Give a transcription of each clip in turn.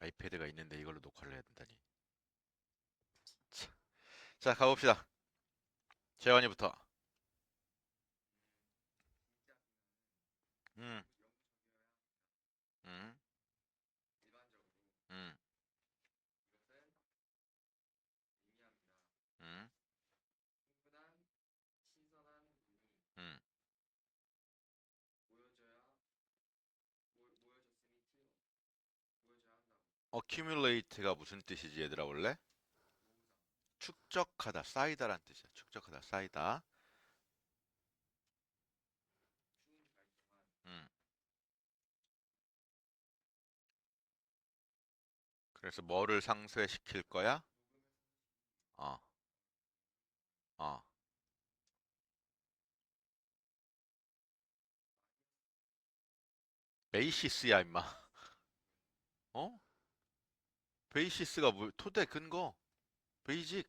아이패드가 있는데 이걸로 녹화를 해야 된다니. 자, 자, 가봅시다. 재환이부터. 음, 음, 음, 음, 음. accumulate가 무슨 뜻이지, 얘들아, 원래? 축적하다, 쌓이다란 뜻이야. 축적하다, 쌓이다. 음. 그래서 뭐를 상쇄시킬 거야? 어, 어. 베이시스야, 임마. 어? 베이시스가 뭐, 토대 근거. 베이직.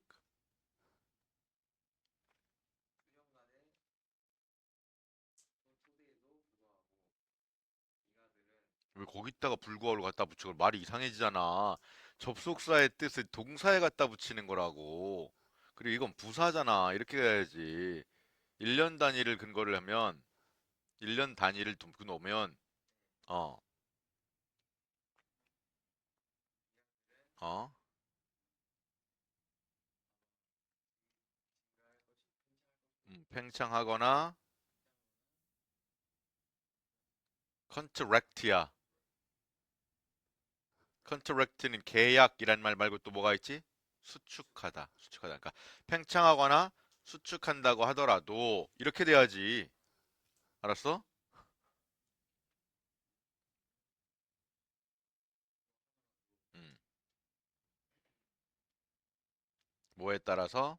왜 거기다가 불구하고를 갖다 붙이고 말이 이상해지잖아. 접속사의 뜻을 동사에 갖다 붙이는 거라고. 그리고 이건 부사잖아. 이렇게 해야지. 1년 단위를 근거를 하면 1년 단위를 놓으면 어, 어, 팽창하거나 컨트랙트야. 컨트랙트는 계약이란 말 말고 또 뭐가 있지? 수축하다. 수축하다. 그러니까 팽창하거나 수축한다고 하더라도 이렇게 돼야지. 알았어? 음. 뭐에 따라서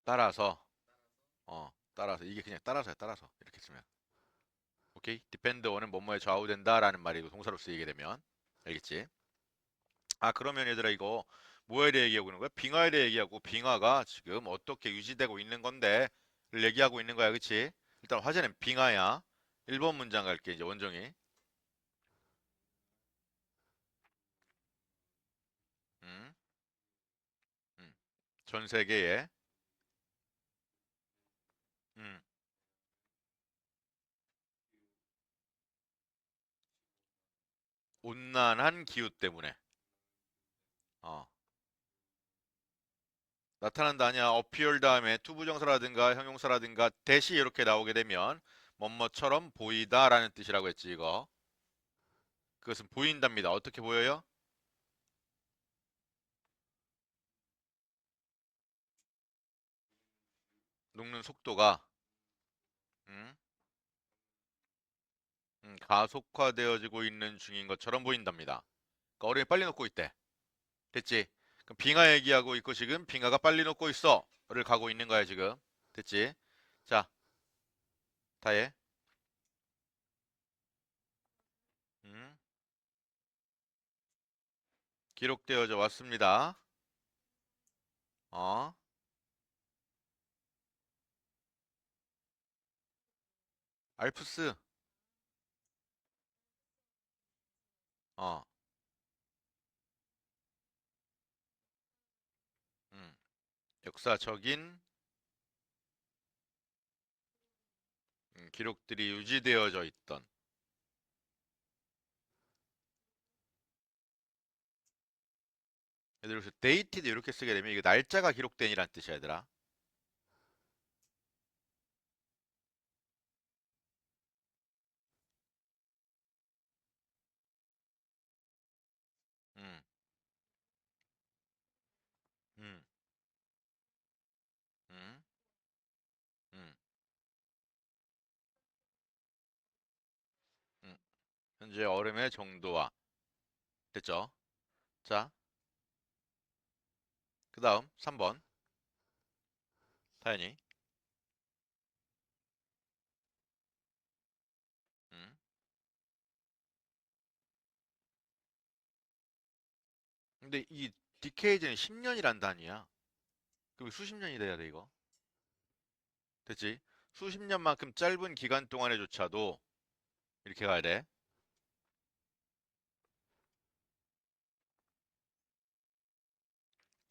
따라서 따라서 이게 그냥 따라서야 따라서 이렇게 쓰면 오케이 depend on은 뭐뭐에 좌우된다라는 말이고 동사로 쓰이게 되면 알겠지? 아 그러면 얘들아 이거 뭐에 대해 얘기하고 있는 거야? 빙하에 대해 얘기하고 빙하가 지금 어떻게 유지되고 있는 건데를 얘기하고 있는 거야 그치? 일단 화제는 빙하야 1번 문장 갈게 이제 원정이 음, 음. 전 세계에 음, 온난한 기후 때문에 어, 나타난다 아니야 appear 다음에 투부정사라든가 형용사라든가 대시 이렇게 나오게 되면 뭐뭐처럼 보이다라는 뜻이라고 했지 이거 그것은 보인답니다 어떻게 보여요? 녹는 속도가 음, 가속화되어지고 있는 중인 것처럼 보인답니다 그러니까 얼음이 빨리 녹고 있대 됐지? 그럼 빙하 얘기하고 있고 지금 빙하가 빨리 녹고 있어를 가고 있는 거야 지금 됐지? 자 다해 음, 기록되어져 왔습니다 어 알프스 어 음, 역사적인 기록들이 유지되어져 있던 예를 들어서 dated 이렇게 쓰게 되면 이게 날짜가 기록된이란 뜻이야 얘들아 음, 음, 음, 음, 음. 현재 얼음의 정도와 됐죠? 자, 그 다음 3번 타연이 음. 근데 이 디케이지는 10년이란 단위야 그럼 수십 년이 돼야 돼 이거 됐지? 수십 년만큼 짧은 기간 동안에조차도 이렇게 가야 돼.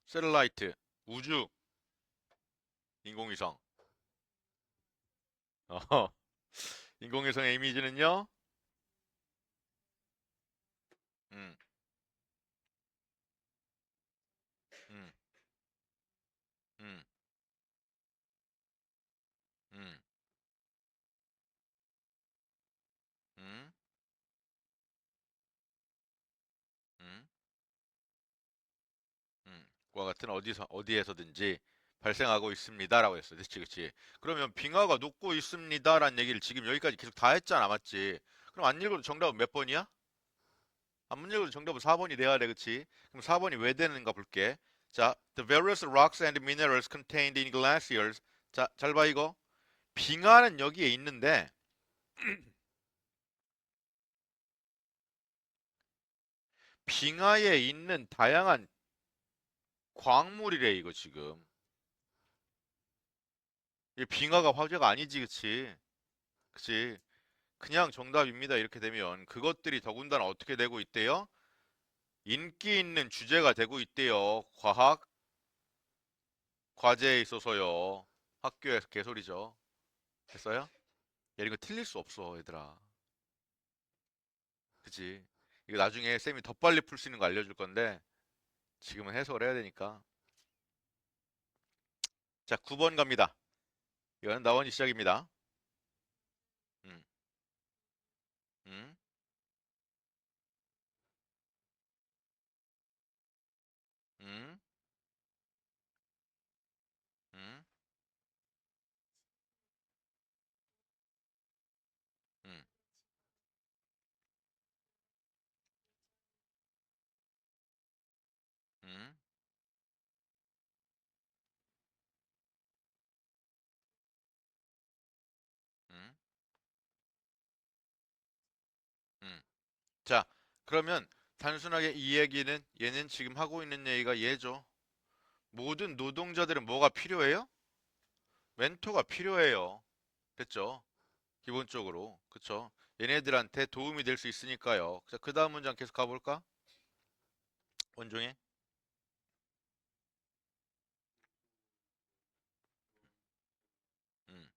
셀라이트, 우주, 인공위성. 어, 인공위성의 이미지는요? 음, 음, 음, 음, 음, 음, 그와 같은 어디에서든지 발생하고 있습니다라고 했어. 그치, 그치. 그러면 빙하가 녹고 있습니다라는 얘기를 지금 여기까지 계속 다 했잖아, 맞지? 그럼 안 읽어도 정답은 몇 번이야? 안 읽어도 정답은 4번이 돼야 돼, 그치? 그럼 4번이 왜 되는가 볼게. 자, the various rocks and minerals contained in glaciers. 자, 잘 봐, 이거. 빙하는 여기에 있는데, 빙하에 있는 다양한 광물이래, 이거 지금. 이 빙하가 화제가 아니지, 그치? 그치? 그냥 정답입니다. 이렇게 되면 그것들이 더군다나 어떻게 되고 있대요? 인기 있는 주제가 되고 있대요. 과학 과제에 있어서요. 학교에서 개소리죠. 됐어요? 야, 이거 틀릴 수 없어, 얘들아. 그치? 이거 나중에 쌤이 더 빨리 풀 수 있는 거 알려줄 건데 지금은 해석을 해야 되니까. 자, 9번 갑니다. 이거는 나원이 시작입니다. 음, 음, 음, 음, 음, 음, 음, 음. 자, 그러면 단순하게 이 얘기는 얘는 지금 하고 있는 얘기가 얘죠. 모든 노동자들은 뭐가 필요해요? 멘토가 필요해요. 됐죠? 기본적으로. 그쵸? 얘네들한테 도움이 될 수 있으니까요. 자, 그 다음 문장 계속 가볼까? 원종이? 음,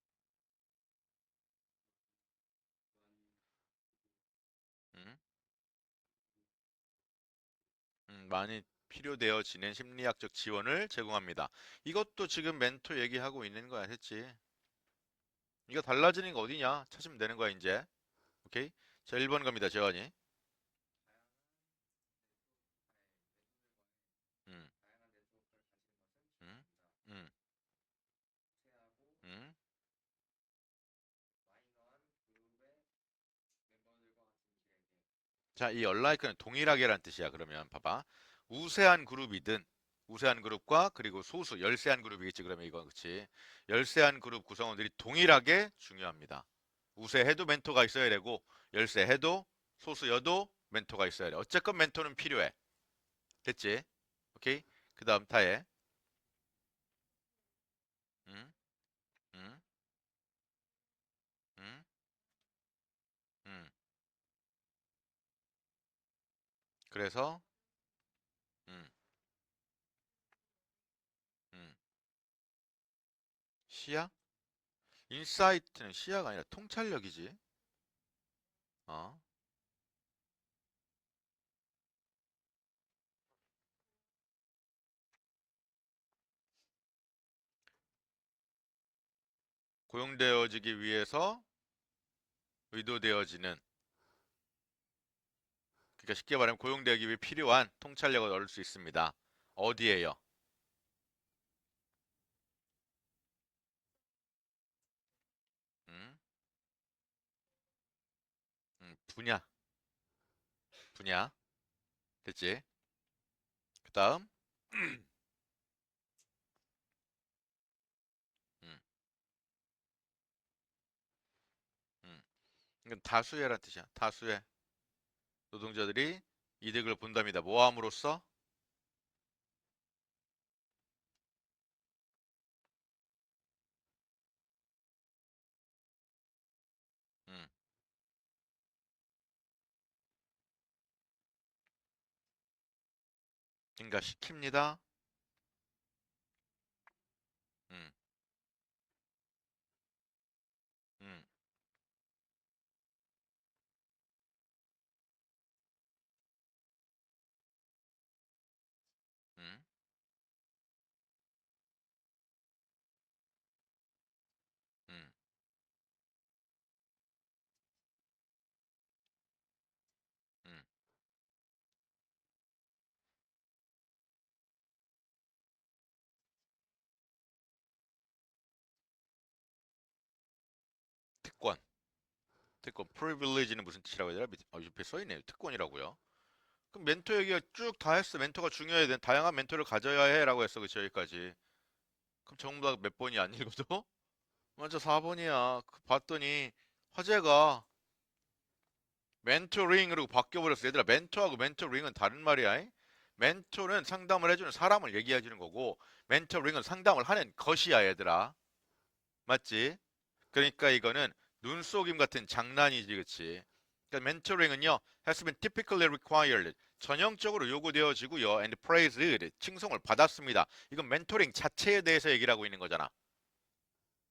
음, 많이 필요되어지는 심리학적 지원을 제공합니다. 이것도 지금 멘토 얘기하고 있는 거야, 했지? 이거 달라지는 거 어디냐? 찾으면 되는 거야, 이제. 오케이? 자, 1번 갑니다, 재환이. 음, 음, 음, 음. 자, 이 unlike는 동일하게란 뜻이야. 그러면 봐봐. 우세한 그룹이든 우세한 그룹과 그리고 소수 열세한 그룹이겠지. 그러면 이건 그렇지. 열세한 그룹 구성원들이 동일하게 중요합니다. 우세해도 멘토가 있어야 되고 열세해도 소수여도 멘토가 있어야 돼. 어쨌건 멘토는 필요해. 됐지? 오케이? 그다음 타에. 음, 음, 음, 음. 그래서 음, 음. 시야? 인사이트는 시야가 아니라 통찰력이지. 어? 고용되어지기 위해서 의도되어지는 그러니까 쉽게 말하면 고용되기 위해 필요한 통찰력을 얻을 수 있습니다. 어디에요? 음, 분야, 분야. 됐지? 그 다음, 음, 이건 다수의란 뜻이야. 다수의 노동자들이 이득을 본답니다. 모함으로써, 음, 그러니까 시킵니다. 음, 음, 음, 음. 음. 특권. 특권. privilege는 무슨 뜻이라고 해야 되나? 옆에 써있네요. 특권이라고요. 그럼 멘토 얘기가 쭉 다 했어. 멘토가 중요해야 돼. 다양한 멘토를 가져야 해라고 했어. 그치, 여기까지. 그럼 전부 다 몇 번이 안 읽어도? 맞아, 4번이야. 봤더니 화제가 멘토링으로 바뀌어버렸어. 얘들아, 멘토하고 멘토링은 다른 말이야. 잉? 멘토는 상담을 해주는 사람을 얘기해주는 거고, 멘토링은 상담을 하는 것이야, 얘들아. 맞지? 그러니까 이거는 눈속임 같은 장난이지, 그치? 그러니까 멘토링은요, has been typically required. 전형적으로 요구되어지고요, and praised. 칭송을 받았습니다. 이건 멘토링 자체에 대해서 얘기를 하고 있는 거잖아.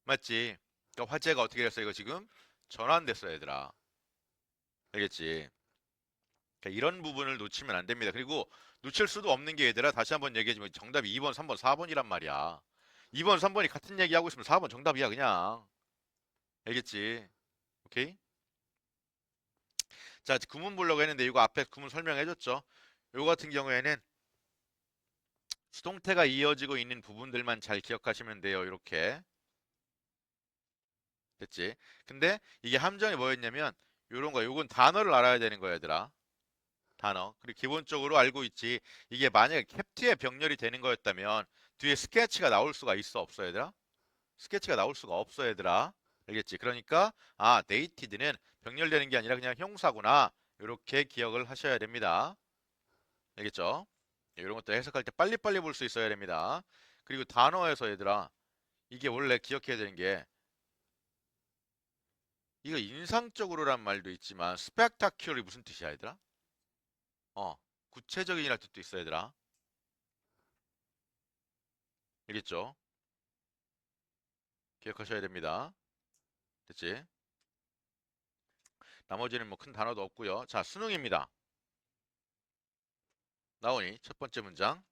맞지? 그러니까 화제가 어떻게 됐어, 이거 지금? 전환됐어, 얘들아. 알겠지? 그러니까 이런 부분을 놓치면 안 됩니다. 그리고 놓칠 수도 없는 게 얘들아, 다시 한번 얘기해주면 정답이 2번, 3번, 4번이란 말이야. 2번, 3번이 같은 얘기하고 있으면 4번 정답이야, 그냥. 알겠지? 오케이? 자, 구문 보려고 했는데 이거 앞에 구문 설명해줬죠. 요거 같은 경우에는 수동태가 이어지고 있는 부분들만 잘 기억하시면 돼요. 이렇게 됐지? 근데 이게 함정이 뭐였냐면 요런 거, 요건 단어를 알아야 되는 거야, 얘들아. 단어. 그리고 기본적으로 알고 있지. 이게 만약에 캡트에 병렬이 되는 거였다면 뒤에 스케치가 나올 수가 있어, 없어, 얘들아? 스케치가 나올 수가 없어, 얘들아. 알겠지? 그러니까 아, 데이티드는 병렬되는 게 아니라 그냥 형사구나. 이렇게 기억을 하셔야 됩니다. 알겠죠? 이런 것들 해석할 때 빨리빨리 볼 수 있어야 됩니다. 그리고 단어에서 얘들아, 이게 원래 기억해야 되는 게 이거 인상적으로란 말도 있지만 spectacular이 무슨 뜻이야, 얘들아? 어, 구체적인이라는 뜻도 있어, 얘들아. 알겠죠? 기억하셔야 됩니다. 됐지? 나머지는 뭐 큰 단어도 없고요. 자, 수능입니다. 나오니 첫 번째 문장.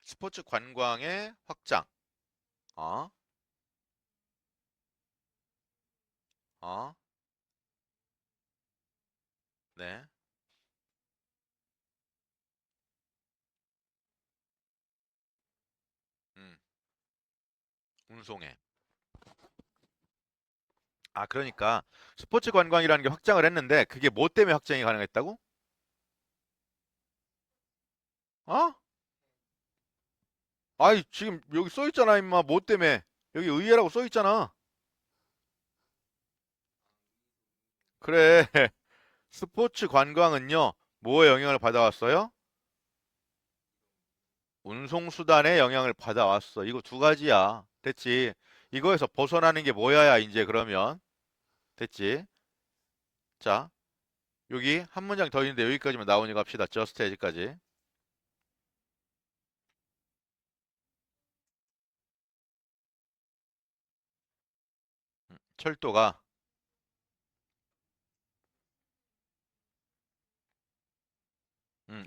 스포츠 관광의 확장. 어? 어? 네. 음. 운송해. 아, 그러니까 스포츠 관광이라는 게 확장을 했는데 그게 뭐 때문에 확장이 가능했다고? 어? 아이, 지금 여기 써 있잖아, 임마. 뭐 때문에? 여기 의회라고 써 있잖아. 그래. 스포츠 관광은요, 뭐에 영향을 받아왔어요? 운송수단에 영향을 받아왔어. 이거 두 가지야. 됐지? 이거에서 벗어나는 게 뭐야야, 이제 그러면. 됐지? 자, 여기 한 문장 더 있는데 여기까지만 나오니까 합시다. just as까지. 철도가,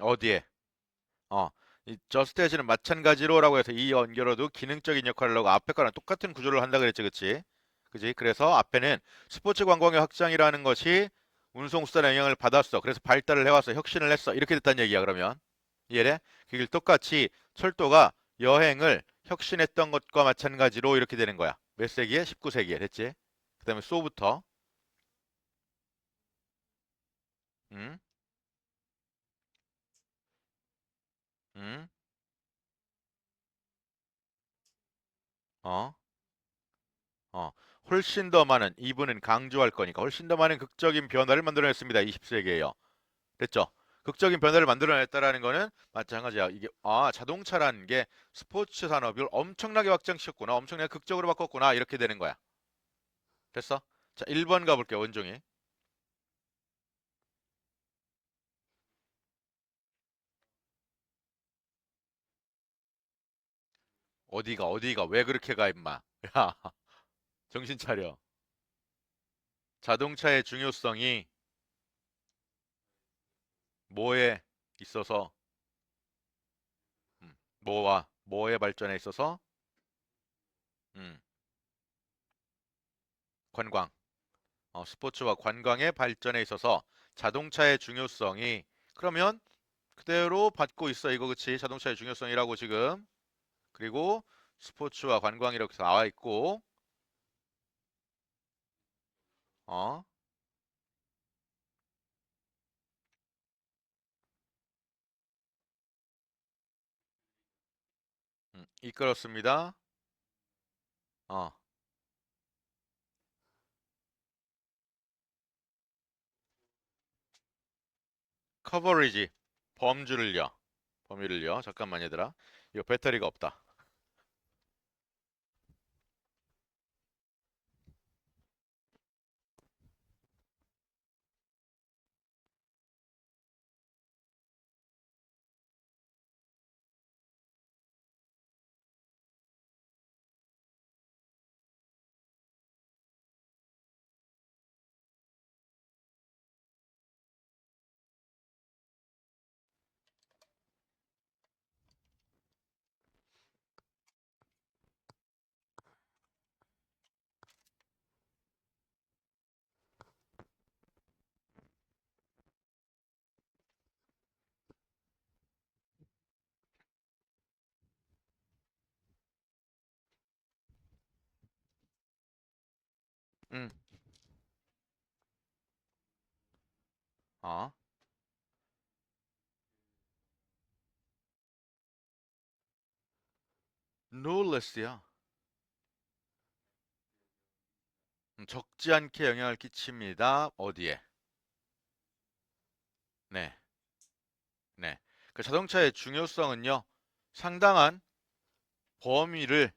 어디에? 어, 이 just as는 마찬가지로라고 해서 이 연결어도 기능적인 역할을 하고 앞에 거랑 똑같은 구조를 한다 그랬지, 그치? 그지? 그래서 앞에는 스포츠 관광의 확장이라는 것이 운송수단에 영향을 받았어. 그래서 발달을 해왔어. 혁신을 했어. 이렇게 됐다는 얘기야, 그러면. 이해돼? 그게 똑같이 철도가 여행을 혁신했던 것과 마찬가지로 이렇게 되는 거야. 몇 세기에? 19세기에. 됐지? 그 다음에 소부터. 음, 음, 어, 어. 훨씬 더 많은, 이분은 강조할 거니까 훨씬 더 많은 극적인 변화를 만들어냈습니다. 20세기에요. 됐죠? 극적인 변화를 만들어냈다라는 거는 마찬가지야. 이게 자동차라는 게 스포츠 산업을 엄청나게 확장시켰구나. 엄청나게 극적으로 바꿨구나. 이렇게 되는 거야. 됐어? 자, 1번 가볼게요. 원종이. 어디가 왜 그렇게 가 임마. 야, 정신 차려. 자동차의 중요성이 뭐에 있어서 뭐의 발전에 있어서 음, 관광. 스포츠와 관광의 발전에 있어서 자동차의 중요성이 그러면 그대로 받고 있어 이거 그치? 자동차의 중요성이라고 지금. 그리고 스포츠와 관광 이렇게 나와 있고 어, 이끌었습니다. 어, 커버리지 범주를요. 범위를요. 잠깐만 얘들아. 이거 배터리가 없다. 음, 어, 노레스야. 적지 않게 영향을 끼칩니다. 어디에? 네, 네. 그 자동차의 중요성은요. 상당한 범위를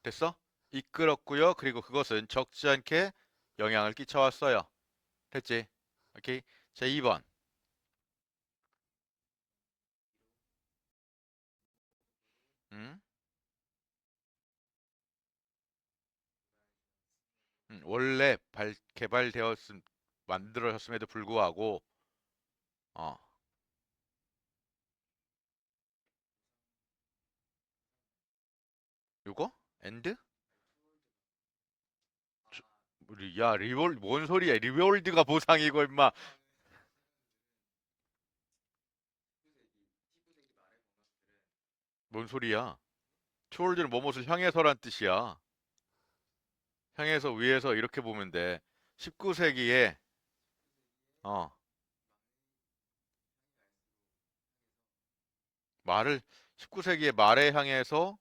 됐어? 이끌었고요. 그리고 그것은 적지 않게 영향을 끼쳐왔어요. 됐지? 오케이. 자, 2번. 음? 원래 개발되었음, 만들어졌음에도 불구하고, 어, 요거? 엔드? 야, 뭔 소리야? 리월드가 보상이고, 임마. 뭔 소리야? 초월드는 뭐뭇을 향해서란 뜻이야. 향해서 위에서 이렇게 보면 돼. 19세기에, 어, 말을, 19세기의 말에 향해서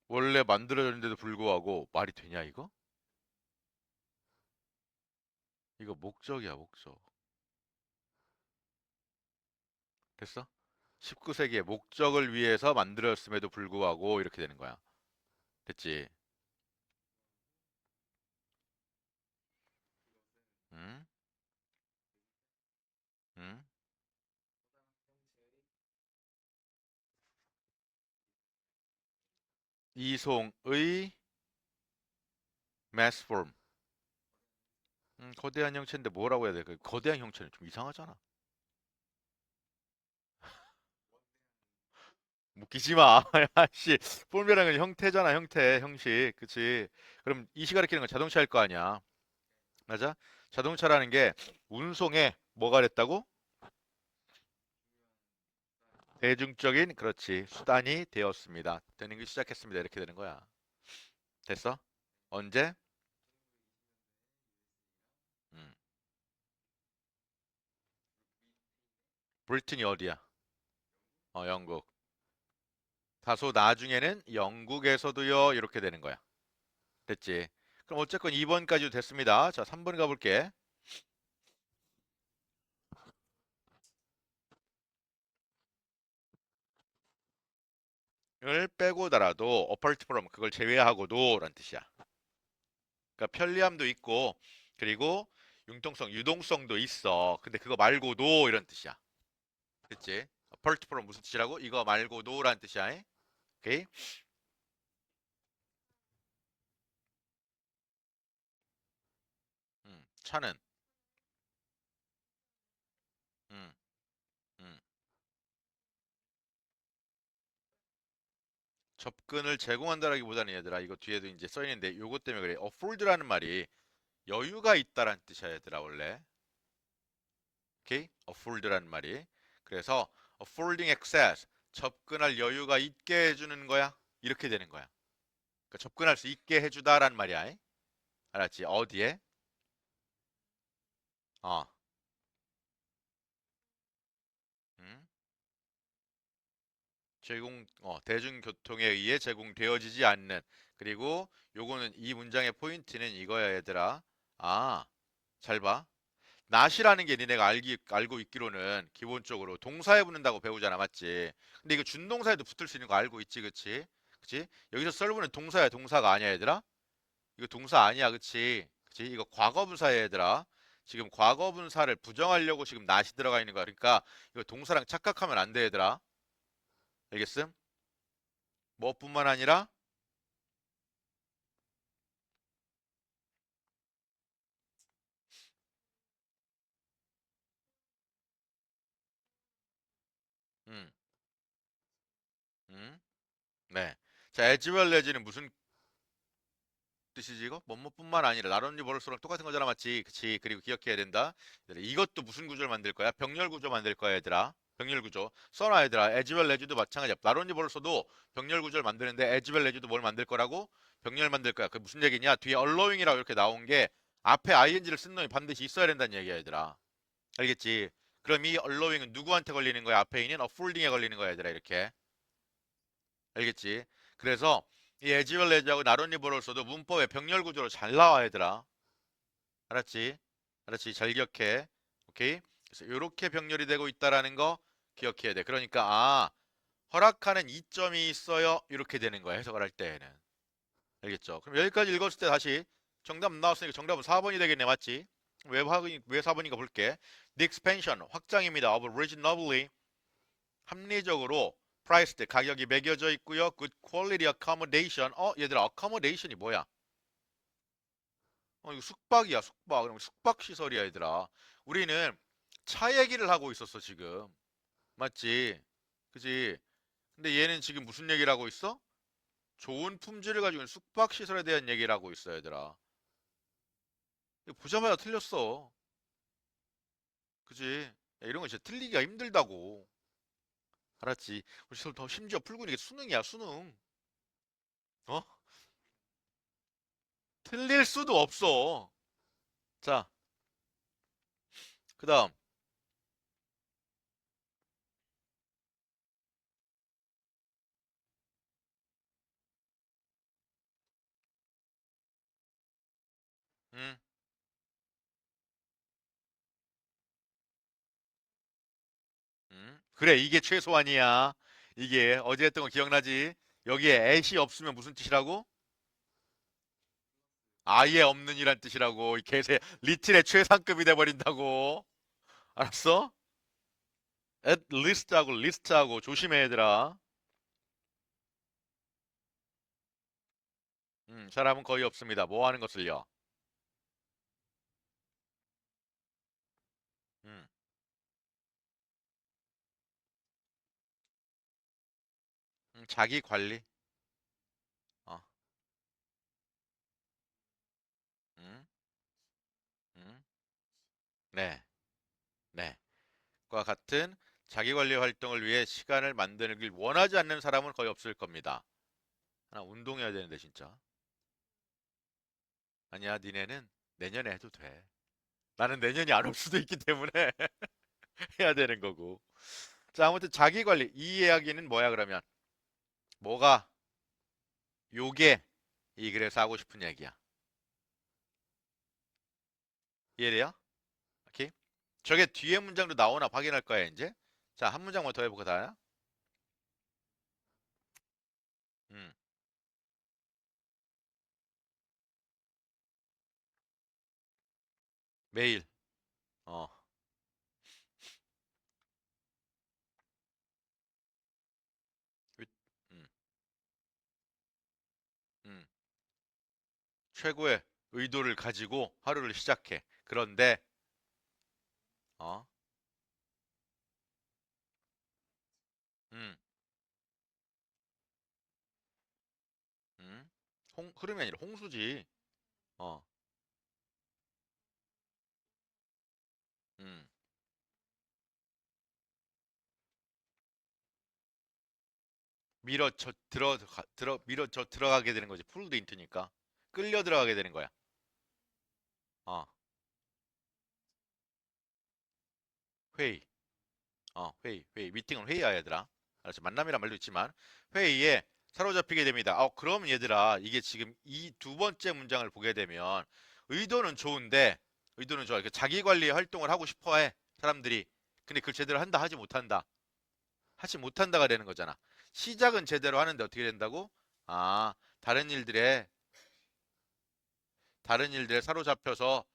원래 만들어졌는데도 불구하고 말이 되냐, 이거? 이거 목적이야, 목적. 됐어? 19세기의 목적을 위해서 만들었음에도 불구하고 이렇게 되는 거야. 됐지? 응? 응? 이송의 mass form. 거대한 형체인데 뭐라고 해야 돼? 그 거대한 형체는 좀 이상하잖아. 웃기지 마. 야, 씨. 폼이라는 건 형태잖아, 형태, 형식. 그치? 그럼 이 시가를 끼는 건 자동차일 거 아니야. 맞아? 자동차라는 게 운송에 뭐가 됐다고? 대중적인, 그렇지. 수단이 되었습니다. 되는 게 시작했습니다. 이렇게 되는 거야. 됐어? 언제? 음. 브리튼이 어디야? 영국. 다소 나중에는 영국에서도요. 이렇게 되는 거야. 됐지? 그럼 어쨌건 2번까지도 됐습니다. 자, 3번 가볼게. 을 빼고 달아도 apart from 그걸 제외하고도 라는 뜻이야. 그러니까 편리함도 있고 그리고 융통성, 유동성도 있어. 근데 그거 말고도 이런 뜻이야. 그치? 펄티프로 무슨 뜻이라고? 이거 말고도라는 뜻이야. 오케이? 차는 음, 음. 접근을 제공한다라기보다는 얘들아 이거 뒤에도 이제 써 있는데 요것 때문에 그래. afford라는 말이 여유가 있다라는 뜻이야 얘들아 원래. 오케이? afford라는 말이. 그래서 affording access 접근할 여유가 있게 해주는 거야. 이렇게 되는 거야. 그러니까 접근할 수 있게 해주다라는 말이야. 알았지? 어디에? 어. 음? 대중교통에 의해 제공되어지지 않는. 그리고 요거는 이 문장의 포인트는 이거야 얘들아. 아, 잘 봐. not이라는 게 니네가 알고 있기로는 기본적으로 동사에 붙는다고 배우잖아, 맞지? 근데 이거 준동사에도 붙을 수 있는 거 알고 있지, 그치? 그치? 여기서 썰브는 동사야, 동사가 아니야, 얘들아? 이거 동사 아니야, 그치? 그치? 이거 과거분사야, 얘들아. 지금 과거분사를 부정하려고 지금 not이 들어가 있는 거야. 그러니까 이거 동사랑 착각하면 안 돼, 얘들아. 알겠음? 뭐뿐만 아니라 음, 음, 네. 자, as well as는 무슨 뜻이지 이거? 뭐뭐뿐만 아니라 나뭇잎 버릇처럼 똑같은 거잖아, 맞지? 그치? 그리고 기억해야 된다. 얘들아, 이것도 무슨 구조를 만들 거야? 병렬 구조 만들 거야, 얘들아. 병렬 구조. 써놔, 얘들아. as well as도 마찬가지야. 나뭇잎 버릇어도 병렬 구조를 만드는데 as well as도 뭘 만들 거라고? 병렬 만들 거야. 그 무슨 얘기냐? 뒤에 allowing이라고 이렇게 나온 게 앞에 ing를 쓴 놈이 반드시 있어야 된다는 얘기야, 얘들아. 알겠지? 그럼 이 allowing은 누구한테 걸리는 거야? 앞에 있는 affording에 걸리는 거야, 얘들아. 이렇게. 알겠지? 그래서 이 에지웰 레지하고 나뭇잎으로서도 문법의 병렬 구조로 잘 나와 얘들아. 알았지? 알았지? 잘 기억해. 오케이? 그래서 이렇게 병렬이 되고 있다라는 거 기억해야 돼. 그러니까 허락하는 이점이 있어요. 이렇게 되는 거야. 해석을 할 때에는. 알겠죠? 그럼 여기까지 읽었을 때 다시 정답 나왔으니까 정답은 4번이 되겠네. 맞지? 왜 4번인가 볼게. The expansion 확장입니다. of reasonably 합리적으로 priced 가격이 매겨져 있고요. good quality accommodation. 얘들아 accommodation이 뭐야? 이거 숙박이야, 숙박. 그럼 숙박 시설이야, 얘들아. 우리는 차 얘기를 하고 있었어, 지금. 맞지? 그지? 근데 얘는 지금 무슨 얘기를 하고 있어? 좋은 품질을 가지고 있는 숙박 시설에 대한 얘기를 하고 있어, 얘들아. 이거 보자마자 틀렸어. 그지? 야, 이런 거 진짜 틀리기가 힘들다고. 알았지? 우리 더 심지어 풀고 있는 게 수능이야, 수능. 어? 틀릴 수도 없어. 자, 그 다음. 음. 그래, 이게 최소한이야. 이게 어제 했던 거 기억나지? 여기에 at이 없으면 무슨 뜻이라고? 아예 없는이란 뜻이라고. 이 개새 리틀의 최상급이 돼버린다고. 알았어? at least하고 list하고 조심해 얘들아. 사람은 거의 없습니다. 뭐 하는 것을요? 음, 자기 관리. 어, 음, 음, 네, 네. 과 같은 자기 관리 활동을 위해 시간을 만드는 원하지 않는 사람은 거의 없을 겁니다. 하나 운동해야 되는데 진짜. 아니야, 니네는 내년에 해도 돼. 나는 내년이 안 올 수도 있기 때문에 해야 되는 거고. 자, 아무튼 자기 관리 이 이야기는 뭐야 그러면? 뭐가 요게 이 글에서 하고 싶은 얘기야. 이해돼요? 오케이? 저게 뒤에 문장도 나오나 확인할 거야 이제. 자, 한 문장만 더 해볼까 다야? 음, 매일. 어. 위- 음, 음. 최고의 의도를 가지고 하루를 시작해. 그런데 어, 음, 흐름이 아니라 홍수지. 어, 음, 밀어져 들어가게 되는 거지. 풀드 인트니까 끌려 들어가게 되는 거야. 어, 회의. 회의. 미팅은 회의야, 얘들아. 알았지? 만남이란 말도 있지만 회의에 사로잡히게 됩니다. 그럼 얘들아, 이게 지금 이 두 번째 문장을 보게 되면 의도는 좋은데, 의도는 좋아. 자기 관리 활동을 하고 싶어 해. 사람들이. 근데 그걸 제대로 한다, 하지 못한다. 하지 못한다가 되는 거잖아. 시작은 제대로 하는데 어떻게 된다고? 아, 다른 일들에, 다른 일들에 사로잡혀서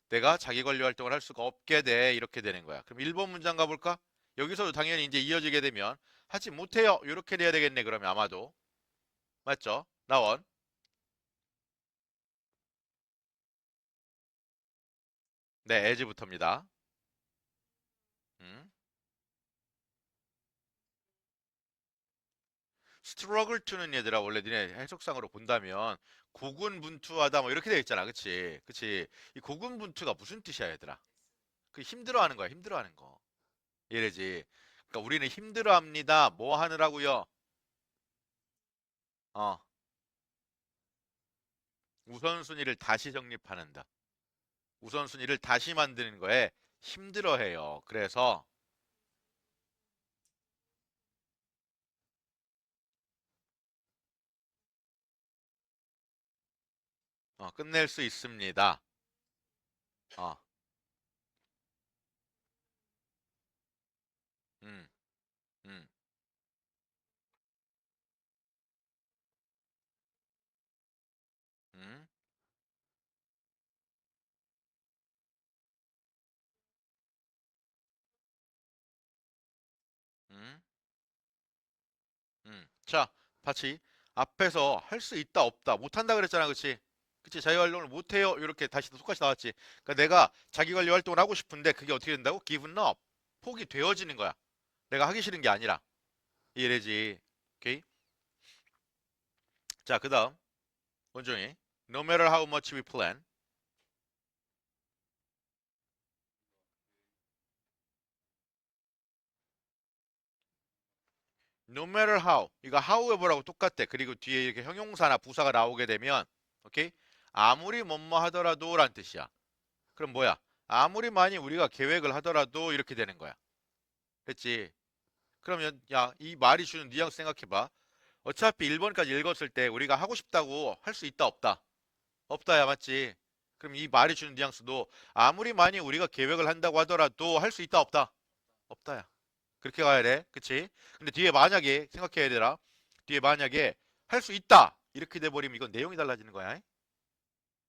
내가 자기 관리 활동을 할 수가 없게 돼. 이렇게 되는 거야. 그럼 1번 문장 가볼까? 여기서도 당연히 이제 이어지게 되면 하지 못해요. 이렇게 돼야 되겠네. 그러면 아마도. 맞죠? 나원. 네, as부터입니다. 음. struggle to는 얘들아 원래 니네 해석상으로 본다면 고군분투하다 뭐 이렇게 되어 있잖아. 그치? 그치? 이 고군분투가 무슨 뜻이야, 얘들아? 그 힘들어하는 거야. 힘들어하는 거. 이래지. 그러니까 우리는 힘들어합니다. 뭐 하느라고요? 어. 우선순위를 다시 정립하는다. 우선순위를 다시 만드는 거에 힘들어해요. 그래서 끝낼 수 있습니다. 어, 음, 음, 음, 음, 자, 같이 앞에서 할 수 있다 없다 못한다 그랬잖아, 그치? 그치? 자기활동을 못해요. 이렇게 다시 똑같이 나왔지. 그러니까 내가 자기관리 활동을 하고 싶은데 그게 어떻게 된다고? given up. 포기 되어지는 거야. 내가 하기 싫은 게 아니라. 이래지. 오케이? 자, 그 다음 원종이 No matter how much we plan. No matter how. 이거 however하고 똑같대. 그리고 뒤에 이렇게 형용사나 부사가 나오게 되면 오케이? 아무리 뭐뭐 하더라도 라는 뜻이야. 그럼 뭐야? 아무리 많이 우리가 계획을 하더라도 이렇게 되는 거야. 됐지? 그러면 야, 이 말이 주는 뉘앙스 생각해봐. 어차피 1번까지 읽었을 때 우리가 하고 싶다고 할 수 있다 없다. 없다야, 맞지? 그럼 이 말이 주는 뉘앙스도 아무리 많이 우리가 계획을 한다고 하더라도 할 수 있다 없다. 없다야. 그렇게 가야 돼. 그치? 근데 뒤에 만약에 생각해야 되라. 뒤에 만약에 할 수 있다. 이렇게 돼버리면 이건 내용이 달라지는 거야.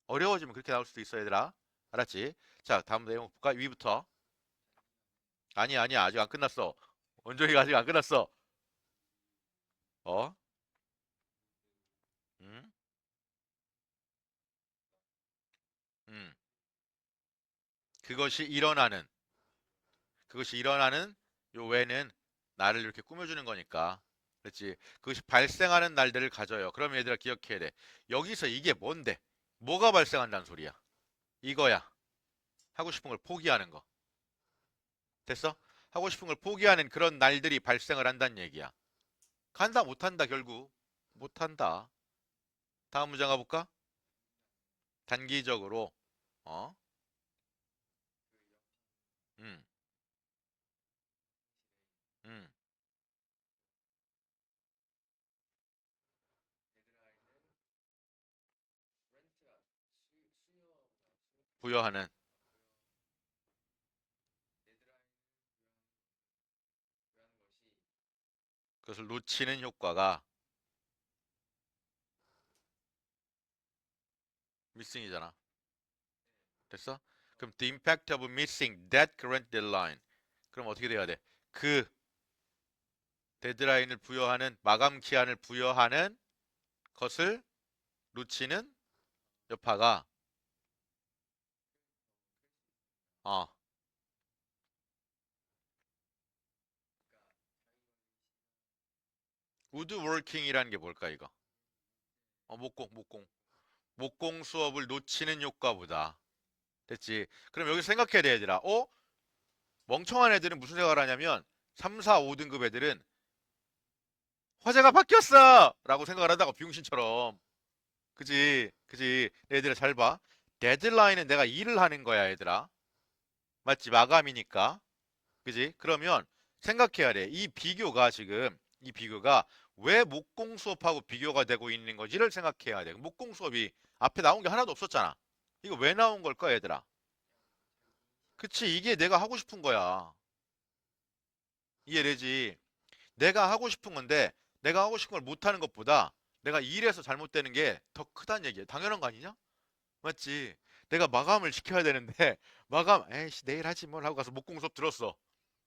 어려워지면 그렇게 나올 수도 있어, 얘들아. 알았지? 자, 다음 내용 볼까? 위부터. 아니야, 아니야. 아직 안 끝났어. 원종이가 아직 안 끝났어. 어? 음? 음. 그것이 일어나는, 그것이 일어나는 요 외는 나를 이렇게 꾸며주는 거니까. 그렇지? 그것이 발생하는 날들을 가져요. 그럼 얘들아 기억해야 돼. 여기서 이게 뭔데? 뭐가 발생한다는 소리야? 이거야. 하고 싶은 걸 포기하는 거. 됐어? 하고 싶은 걸 포기하는 그런 날들이 발생을 한다는 얘기야. 간다, 못한다, 결국. 못한다. 다음 문장 가볼까? 단기적으로, 어, 음, 음, 부여하는, 그것을 놓치는 효과가 미싱이잖아. 됐어? 그럼 the impact of missing that current deadline. 그럼 어떻게 돼야 돼? 그 데드라인을 부여하는 마감 기한을 부여하는 것을 놓치는 여파가 어 woodworking이라는 게 뭘까 이거? 목공 수업을 놓치는 효과보다 됐지. 그럼 여기서 생각해야 돼 얘들아. 멍청한 애들은 무슨 생각을 하냐면 3, 4, 5등급 애들은 화제가 바뀌었어! 라고 생각을 하다가 비용신처럼 그지 얘들아 잘 봐. 데드라인은 내가 일을 하는 거야 얘들아. 맞지? 마감이니까. 그지? 그러면 생각해야 돼. 이 비교가 왜 목공 수업하고 비교가 되고 있는 건지를 생각해야 돼. 목공 수업이 앞에 나온 게 하나도 없었잖아. 이거 왜 나온 걸까, 얘들아? 그치? 이게 내가 하고 싶은 거야. 이해되지? 내가 하고 싶은 건데, 내가 하고 싶은 걸 못하는 것보다 내가 일해서 잘못되는 게 더 크다는 얘기야. 당연한 거 아니냐? 맞지? 내가 마감을 지켜야 되는데, 에이씨, 내일 하지 뭘 하고 가서 목공 수업 들었어.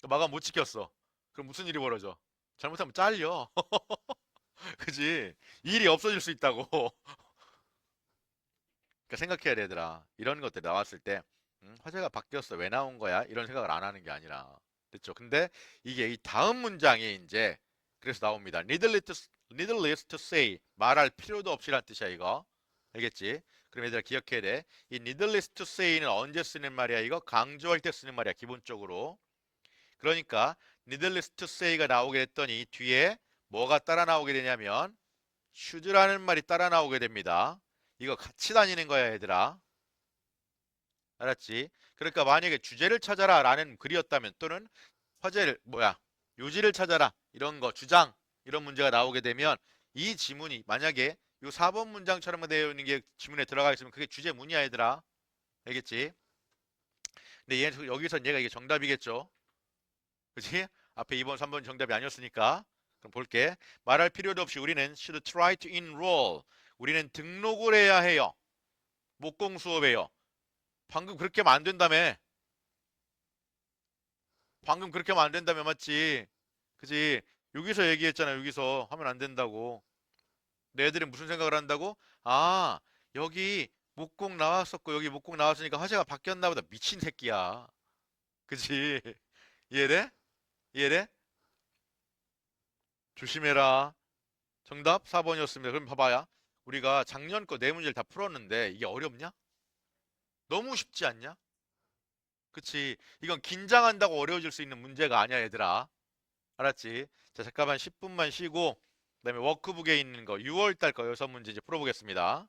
마감 못 지켰어. 그럼 무슨 일이 벌어져? 잘못하면 잘려. 그지? 일이 없어질 수 있다고. 그러니까 생각해야 되더라. 이런 것들이 나왔을 때, 화제가 바뀌었어. 왜 나온 거야? 이런 생각을 안 하는 게 아니라. 됐죠? 근데 이게 이 다음 문장이 이제 그래서 나옵니다. needless to say. 말할 필요도 없이란 뜻이야, 이거. 알겠지? 그럼 얘들아 기억해야 돼. 이 needless to say는 언제 쓰는 말이야, 이거? 강조할 때 쓰는 말이야, 기본적으로. 그러니까 needless to say가 나오게 됐더니 뒤에 뭐가 따라 나오게 되냐면 should라는 말이 따라 나오게 됩니다. 이거 같이 다니는 거야, 얘들아. 알았지? 그러니까 만약에 주제를 찾아라 라는 글이었다면 또는 요지를 찾아라 이런 거 주장 이런 문제가 나오게 되면 이 지문이 만약에 요 4번 문장처럼 되어 있는 게 지문에 들어가 있으면 그게 주제문이야, 얘들아. 알겠지? 근데 여기선 얘가 이게 정답이겠죠? 그치? 앞에 2번, 3번 정답이 아니었으니까. 그럼 볼게. 말할 필요도 없이 우리는 should try to enroll. 우리는 등록을 해야 해요. 목공 수업에요. 방금 그렇게 하면 안 된다며. 방금 그렇게 하면 안 된다며, 맞지? 그지? 여기서 얘기했잖아. 여기서 하면 안 된다고. 내 애들은 무슨 생각을 한다고? 아, 여기 목공 나왔었고 여기 목공 나왔으니까 화제가 바뀌었나 보다. 미친 새끼야. 그지? 이해돼? 이해돼? 조심해라. 정답 4번이었습니다. 그럼 봐봐야. 우리가 작년 거 네 문제를 다 풀었는데 이게 어렵냐? 너무 쉽지 않냐? 그치? 이건 긴장한다고 어려워질 수 있는 문제가 아니야, 얘들아. 알았지? 자, 잠깐만 10분만 쉬고 그다음에 워크북에 있는 거 6월 달 거 여섯 문제 이제 풀어보겠습니다.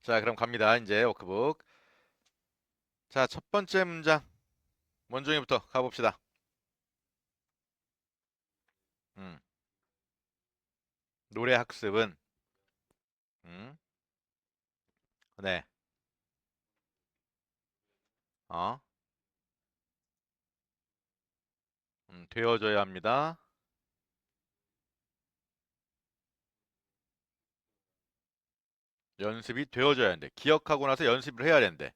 자, 그럼 갑니다. 이제 워크북. 자, 첫 번째 문장 원종이부터 가봅시다. 음, 노래 학습은 음, 네, 어, 되어져야 합니다. 연습이 되어져야 한대. 기억하고 나서 연습을 해야 된대.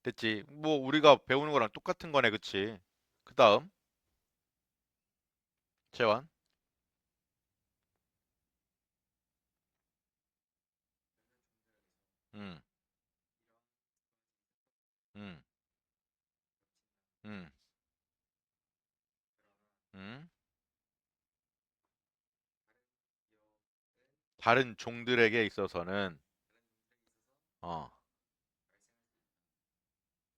됐지? 뭐 우리가 배우는 거랑 똑같은 거네, 그치? 그 다음 채원. 음, 음, 음, 음. 다른 종들에게 있어서는 어,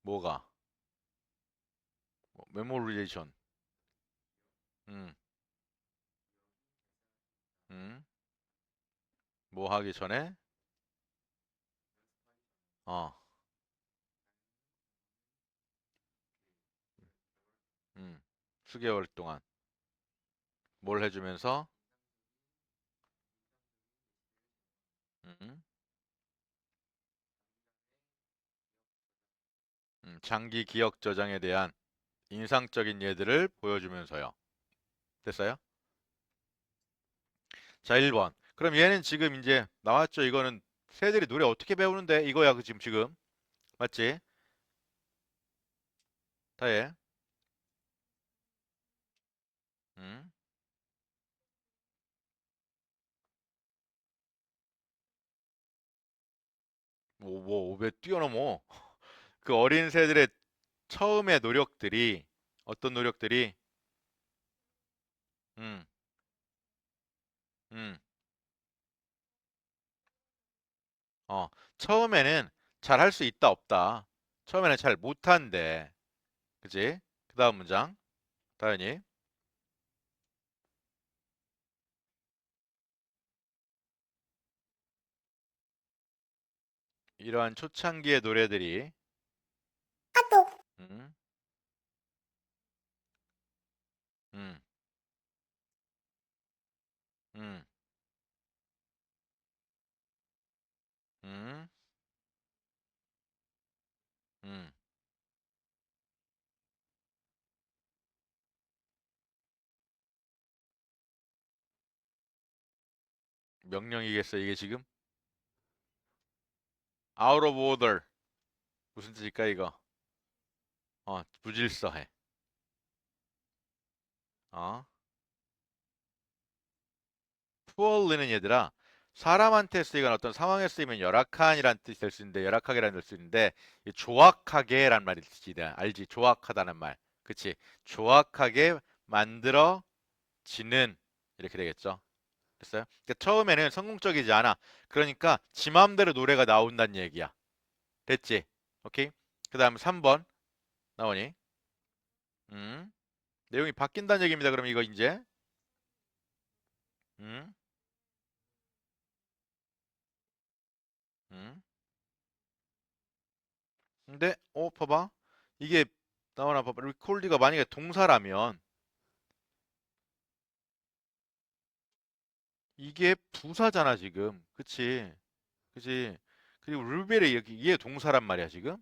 뭐가? 메모리제이션. 음, 음. 뭐 하기 전에 어, 음. 수개월 동안 뭘 해주면서 음, 장기 기억 저장에 대한 인상적인 예들을 보여주면서요. 됐어요? 자, 1번. 그럼 얘는 지금 이제 나왔죠. 이거는 새들이 노래 어떻게 배우는데 이거야. 그 지금 맞지? 다해. 음. 뭐 5배 뛰어넘어. 그 어린 새들의 처음의 노력들이 어떤 노력들이 음, 음, 어, 처음에는 잘 할 수 있다 없다. 처음에는 잘 못한대. 그지? 그 다음 문장. 다현이. 이러한 초창기의 노래들이 음, 음, 음, 음, 음. 명령이겠어 이게 지금? Out of order. 무슨 뜻일까 이거? 부질서해. 어? poorly는 얘들아 사람한테 쓰이거나 어떤 상황에 쓰이면 열악한이란 뜻이 될 수 있는데 열악하게라는 뜻일 수 있는데 이 조악하게란 말이 뜻이다. 알지? 조악하다는 말. 그치? 조악하게 만들어지는 이렇게 되겠죠. 됐어요? 그러니까 처음에는 성공적이지 않아. 그러니까 지 맘대로 노래가 나온다는 얘기야. 됐지? 오케이? 그 다음 3번 나오니? 음, 내용이 바뀐다는 얘기입니다. 그럼 이거 이제 음, 음. 근데 봐봐. 이게 나오나 봐봐. 리콜리가 만약에 동사라면 이게 부사잖아 지금. 그치? 그치? 그리고 루벨이 여기 이게 동사란 말이야 지금.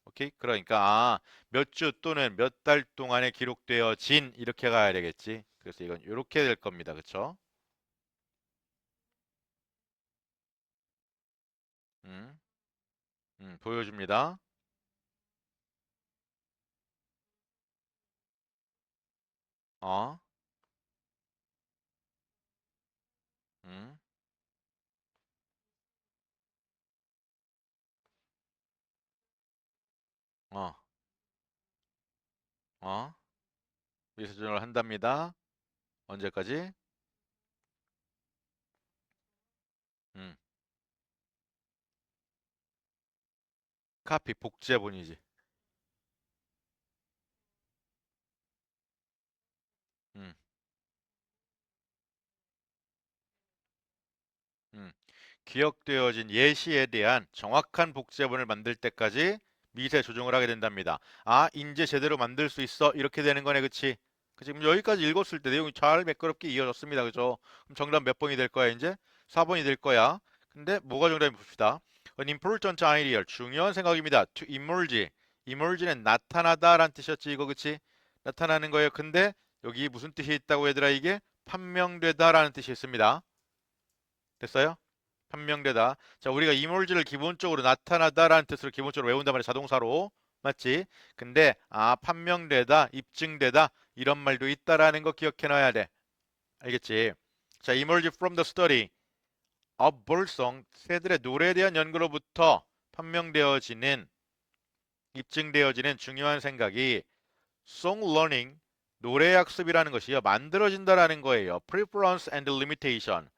오케이? 그러니까 몇 주 또는 몇 달 동안에 기록되어진 이렇게 가야 되겠지. 그래서 이건 이렇게 될 겁니다. 그쵸? 음, 보여줍니다. 어, 음, 어, 어, 미수준을 한답니다. 언제까지? 음, 카피 복제본이지. 음, 음. 기억되어진 예시에 대한 정확한 복제본을 만들 때까지 미세 조정을 하게 된답니다. 이제 제대로 만들 수 있어. 이렇게 되는 거네. 그치? 그치? 그럼 여기까지 읽었을 때 내용이 잘 매끄럽게 이어졌습니다. 그죠? 그럼 정답 몇 번이 될 거야, 이제? 4번이 될 거야. 근데 뭐가 정답인지 봅시다. An important idea. 중요한 생각입니다. To emerge. emerge는 나타나다라는 뜻이었지, 이거. 그치? 나타나는 거예요. 근데 여기 무슨 뜻이 있다고 얘들아, 이게? 판명되다라는 뜻이 있습니다. 됐어요? 판명되다. 자, 우리가 이몰즈를 기본적으로 나타나다라는 뜻으로 기본적으로 외운단 말이야. 자동사로. 맞지? 근데 판명되다, 입증되다 이런 말도 있다라는 거 기억해 놔야 돼. 알겠지? 자, emerge from the study of birdsong 새들의 노래에 대한 연구로부터 판명되어지는 입증되어지는 중요한 생각이 song learning 노래 학습이라는 것이요. 만들어진다라는 거예요. preference and limitation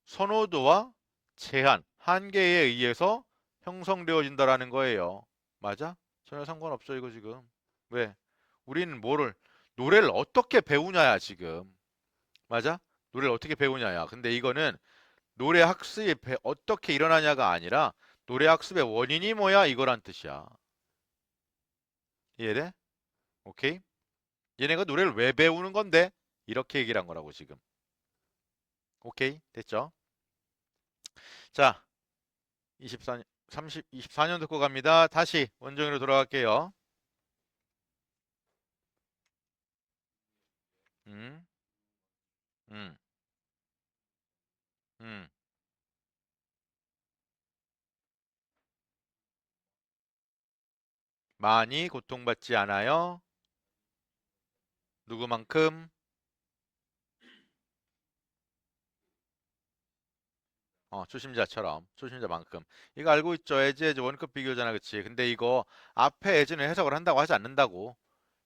선호도와 제한, 한계에 의해서 형성되어진다라는 거예요. 맞아? 전혀 상관없죠, 이거 지금. 왜? 우리는 노래를 어떻게 배우냐야, 지금. 맞아? 노래를 어떻게 배우냐야. 근데 이거는 노래 학습이 어떻게 일어나냐가 아니라 노래 학습의 원인이 뭐야? 이거란 뜻이야. 이해돼? 오케이? 얘네가 노래를 왜 배우는 건데? 이렇게 얘기를 한 거라고, 지금. 오케이? 됐죠? 자, 24년, 24년 듣고 갑니다. 다시 원정으로 돌아갈게요. 음, 음, 음. 많이 고통받지 않아요. 누구만큼? 초심자만큼. 이거 알고 있죠? 에즈 원급 비교잖아, 그치? 근데 이거 앞에 에즈는 해석을 한다고 하지 않는다고.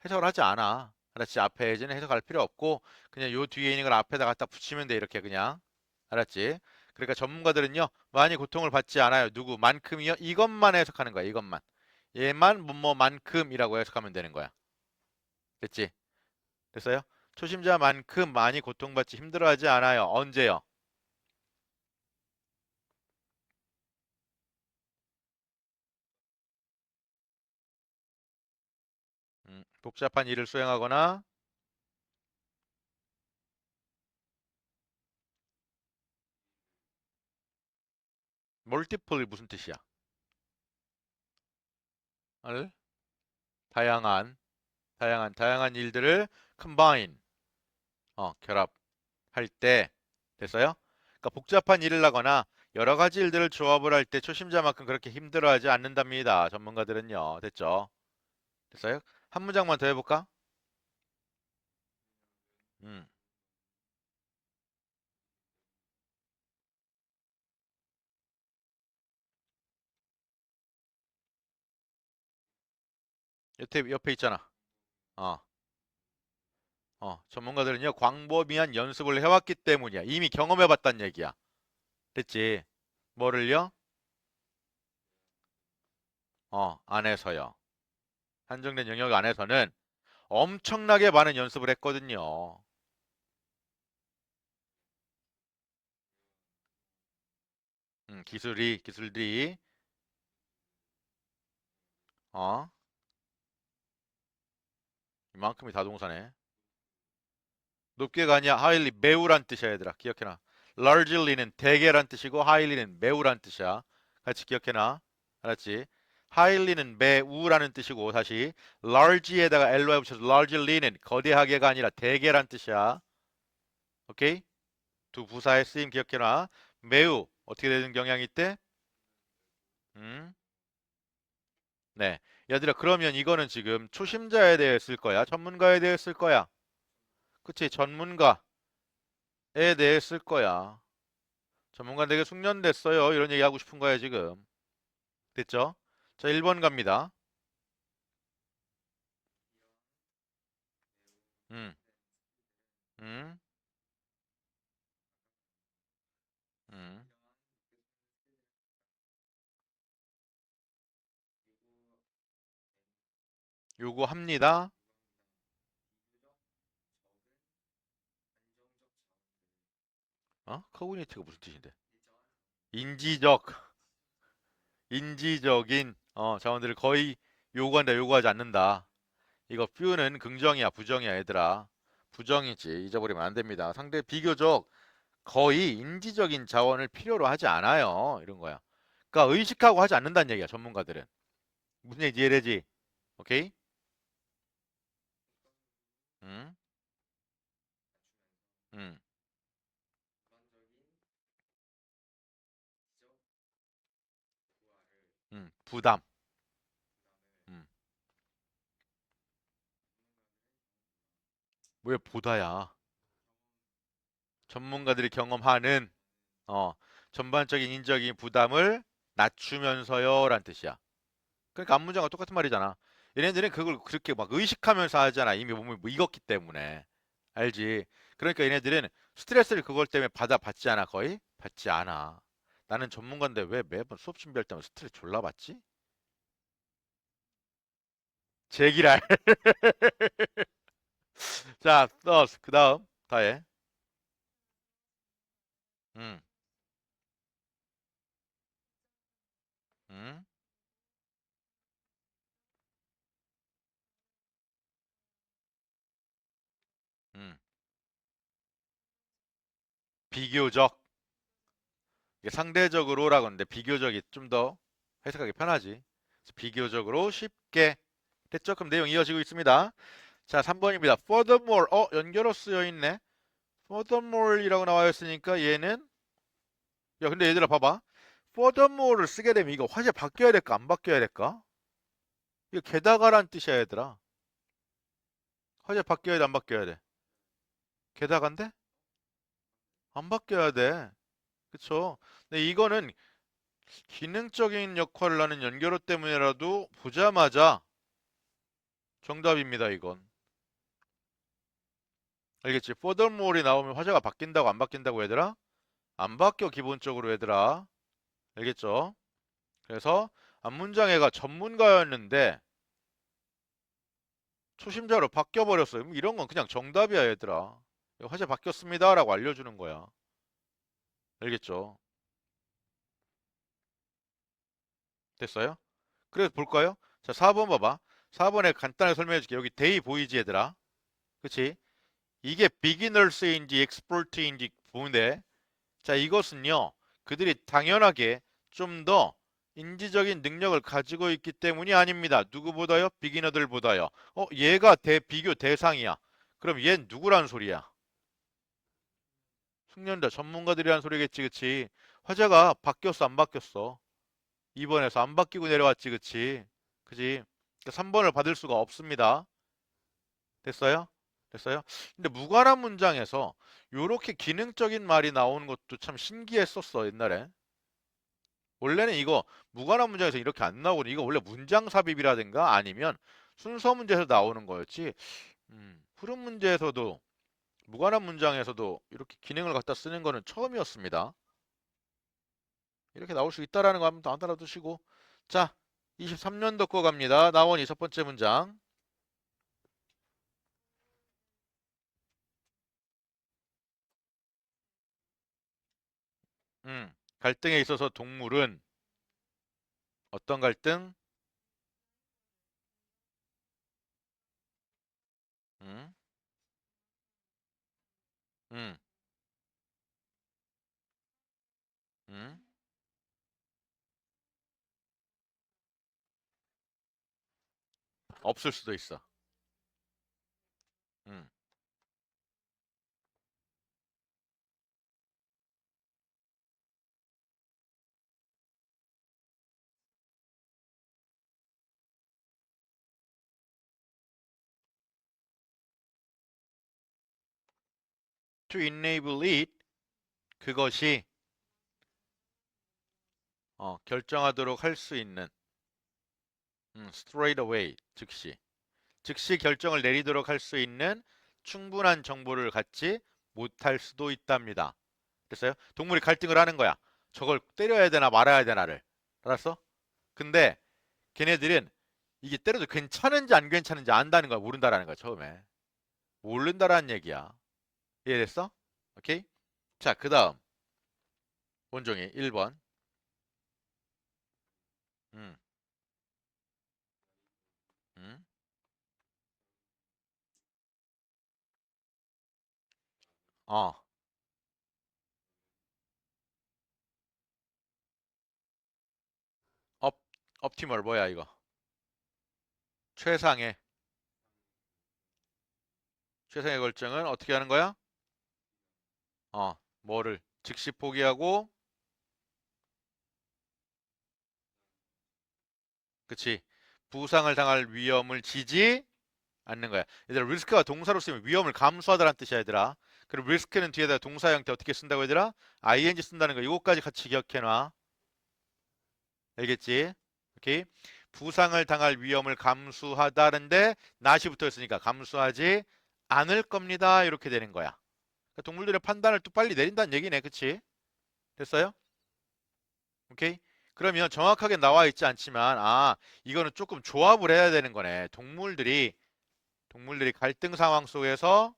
해석을 하지 않아. 알았지? 앞에 에즈는 해석할 필요 없고 그냥 요 뒤에 있는 걸 앞에다 갖다 붙이면 돼, 이렇게 그냥. 알았지? 그러니까 전문가들은요, 많이 고통을 받지 않아요. 누구만큼이요? 이것만 해석하는 거야, 이것만. 얘만 뭐뭐만큼이라고 해석하면 되는 거야. 됐지? 됐어요? 초심자만큼 많이 고통받지 힘들어하지 않아요. 언제요? 복잡한 일을 수행하거나 멀티플이 무슨 뜻이야? 을 다양한 다양한 일들을 combine 결합할 때 됐어요? 그러니까 복잡한 일을 하거나 여러 가지 일들을 조합을 할 때 초심자만큼 그렇게 힘들어하지 않는답니다. 전문가들은요. 됐죠? 됐어요? 한 문장만 더 해볼까? 음, 옆에 있잖아. 어, 전문가들은요, 광범위한 연습을 해왔기 때문이야. 이미 경험해봤단 얘기야. 됐지? 뭐를요? 안에서요. 한정된 영역 안에서는 엄청나게 많은 연습을 했거든요. 기술들이, 어, 이만큼이 다 동사네. 높게가 아니야. highly, 매우란 뜻이야, 얘들아. 기억해놔. largely는 대개란 뜻이고, highly는 매우란 뜻이야. 같이 기억해놔. 알았지? highly는 매우라는 뜻이고, 다시, large에다가 ly 붙여서 largely는 거대하게가 아니라 대개란 뜻이야. 오케이? 두 부사의 쓰임 기억해놔. 매우, 어떻게 되는 경향이 있대? 음, 네. 얘들아, 그러면 이거는 지금 초심자에 대해 쓸 거야? 전문가에 대해 쓸 거야? 그치? 전문가에 대해 쓸 거야. 전문가 되게 숙련됐어요. 이런 얘기 하고 싶은 거야, 지금. 됐죠? 자, 1번 갑니다. 음, 음, 음. 요구합니다. 커뮤니티가 무슨 뜻인데? 인지적, 인지적인, 자원들을 거의 요구하지 않는다. 이거 뷰는 긍정이야, 부정이야, 얘들아. 부정이지. 잊어버리면 안 됩니다. 상대 비교적 거의 인지적인 자원을 필요로 하지 않아요. 이런 거야. 그러니까 의식하고 하지 않는다는 얘기야, 전문가들은. 무슨 얘기인지 이해되지? 오케이? 음, 음, 부담. 음, 왜 보다야? 전문가들이 경험하는, 어, 전반적인 인적인 부담을 낮추면서요, 라는 뜻이야. 그러니까 앞문장과 똑같은 말이잖아. 얘네들은 그걸 그렇게 막 의식하면서 하잖아. 이미 몸을 뭐 익었기 때문에. 알지? 그러니까 얘네들은 스트레스를 그걸 때문에 받지 않아, 거의? 받지 않아. 나는 전문가인데 왜 매번 수업 준비할 때마다 스트레스 졸라 받지? 제기랄. 자, 그 다음. 다해. 음, 음, 음. 비교적. 이게 상대적으로라고 하는데 비교적이 좀 더 해석하기 편하지. 그래서 비교적으로 쉽게 됐죠? 그럼 내용 이어지고 있습니다. 자, 3번입니다. Furthermore, 연결어 쓰여 있네. Furthermore이라고 나와 있으니까 얘는 야, 근데 얘들아 봐봐. Furthermore를 쓰게 되면 이거 화제 바뀌어야 될까 안 바뀌어야 될까? 이거 게다가란 뜻이야, 얘들아. 화제 바뀌어야 돼, 안 바뀌어야 돼? 게다가인데? 안 바뀌어야 돼. 그쵸? 근데 이거는 기능적인 역할을 하는 연결어 때문이라도 보자마자 정답입니다, 이건. 알겠지? Furthermore이 나오면 화제가 바뀐다고 안 바뀐다고 얘들아? 안 바뀌어, 기본적으로 얘들아. 알겠죠? 그래서 앞문장애가 전문가였는데 초심자로 바뀌어버렸어요. 이런 건 그냥 정답이야, 얘들아. 화제 바뀌었습니다 라고 알려주는 거야. 알겠죠? 됐어요? 그래서 볼까요? 자, 4번 봐봐. 4번에 간단하게 설명해 줄게. 여기 데이 보이지, 얘들아? 그치? 이게 비기너스인지 엑스퍼트인지 보는데, 자, 이것은요, 그들이 당연하게 좀 더 인지적인 능력을 가지고 있기 때문이 아닙니다. 누구보다요? 비기너들보다요. 얘가 비교 대상이야. 그럼 얜 누구란 소리야? 숙련자 전문가들이란 소리겠지, 그치? 화제가 바뀌었어, 안 바뀌었어? 2번에서 안 바뀌고 내려왔지, 그치? 그지? 3번을 받을 수가 없습니다. 됐어요? 됐어요? 근데 무관한 문장에서 요렇게 기능적인 말이 나오는 것도 참 신기했었어, 옛날에. 원래는 이거 무관한 문장에서 이렇게 안 나오거든. 이거 원래 문장 삽입이라든가 아니면 순서 문제에서 나오는 거였지. 흐름 문제에서도 무관한 문장에서도 이렇게 기능을 갖다 쓰는 거는 처음이었습니다. 이렇게 나올 수 있다라는 거 한번 더 알아두시고. 자, 23년도 거 갑니다. 나원이 첫 번째 문장. 갈등에 있어서 동물은 어떤 갈등? 음, 음, 음. 없을 수도 있어. 음. To enable it, 그것이 결정하도록 할 수 있는 straight away, 즉시 결정을 내리도록 할 수 있는 충분한 정보를 갖지 못할 수도 있답니다. 됐어요? 동물이 갈등을 하는 거야. 저걸 때려야 되나 말아야 되나를. 알았어? 근데 걔네들은 이게 때려도 괜찮은지 안 괜찮은지 안다는 거야. 모른다라는 거야, 처음에. 모른다라는 얘기야. 이해됐어? 오케이? 자, 그 다음. 원종이 1번. 음, 음. 어, 업, 옵티멀 뭐야, 이거? 최상의, 최상의 결정은 어떻게 하는 거야? 뭐를 즉시 포기하고, 그치? 부상을 당할 위험을 지지 않는 거야. 얘들아, 리스크가 동사로 쓰면 위험을 감수하다라는 뜻이야, 얘들아. 그리고 리스크는 뒤에다 동사 형태 어떻게 쓴다고, 얘들아? ing 쓴다는 거, 이거까지 같이 기억해놔. 알겠지? 오케이? 부상을 당할 위험을 감수하다는데 not이 붙어있으니까 감수하지 않을 겁니다. 이렇게 되는 거야. 그러니까 동물들의 판단을 또 빨리 내린다는 얘기네. 그치? 됐어요? 오케이? 그러면 정확하게 나와 있지 않지만 이거는 조금 조합을 해야 되는 거네. 동물들이 갈등 상황 속에서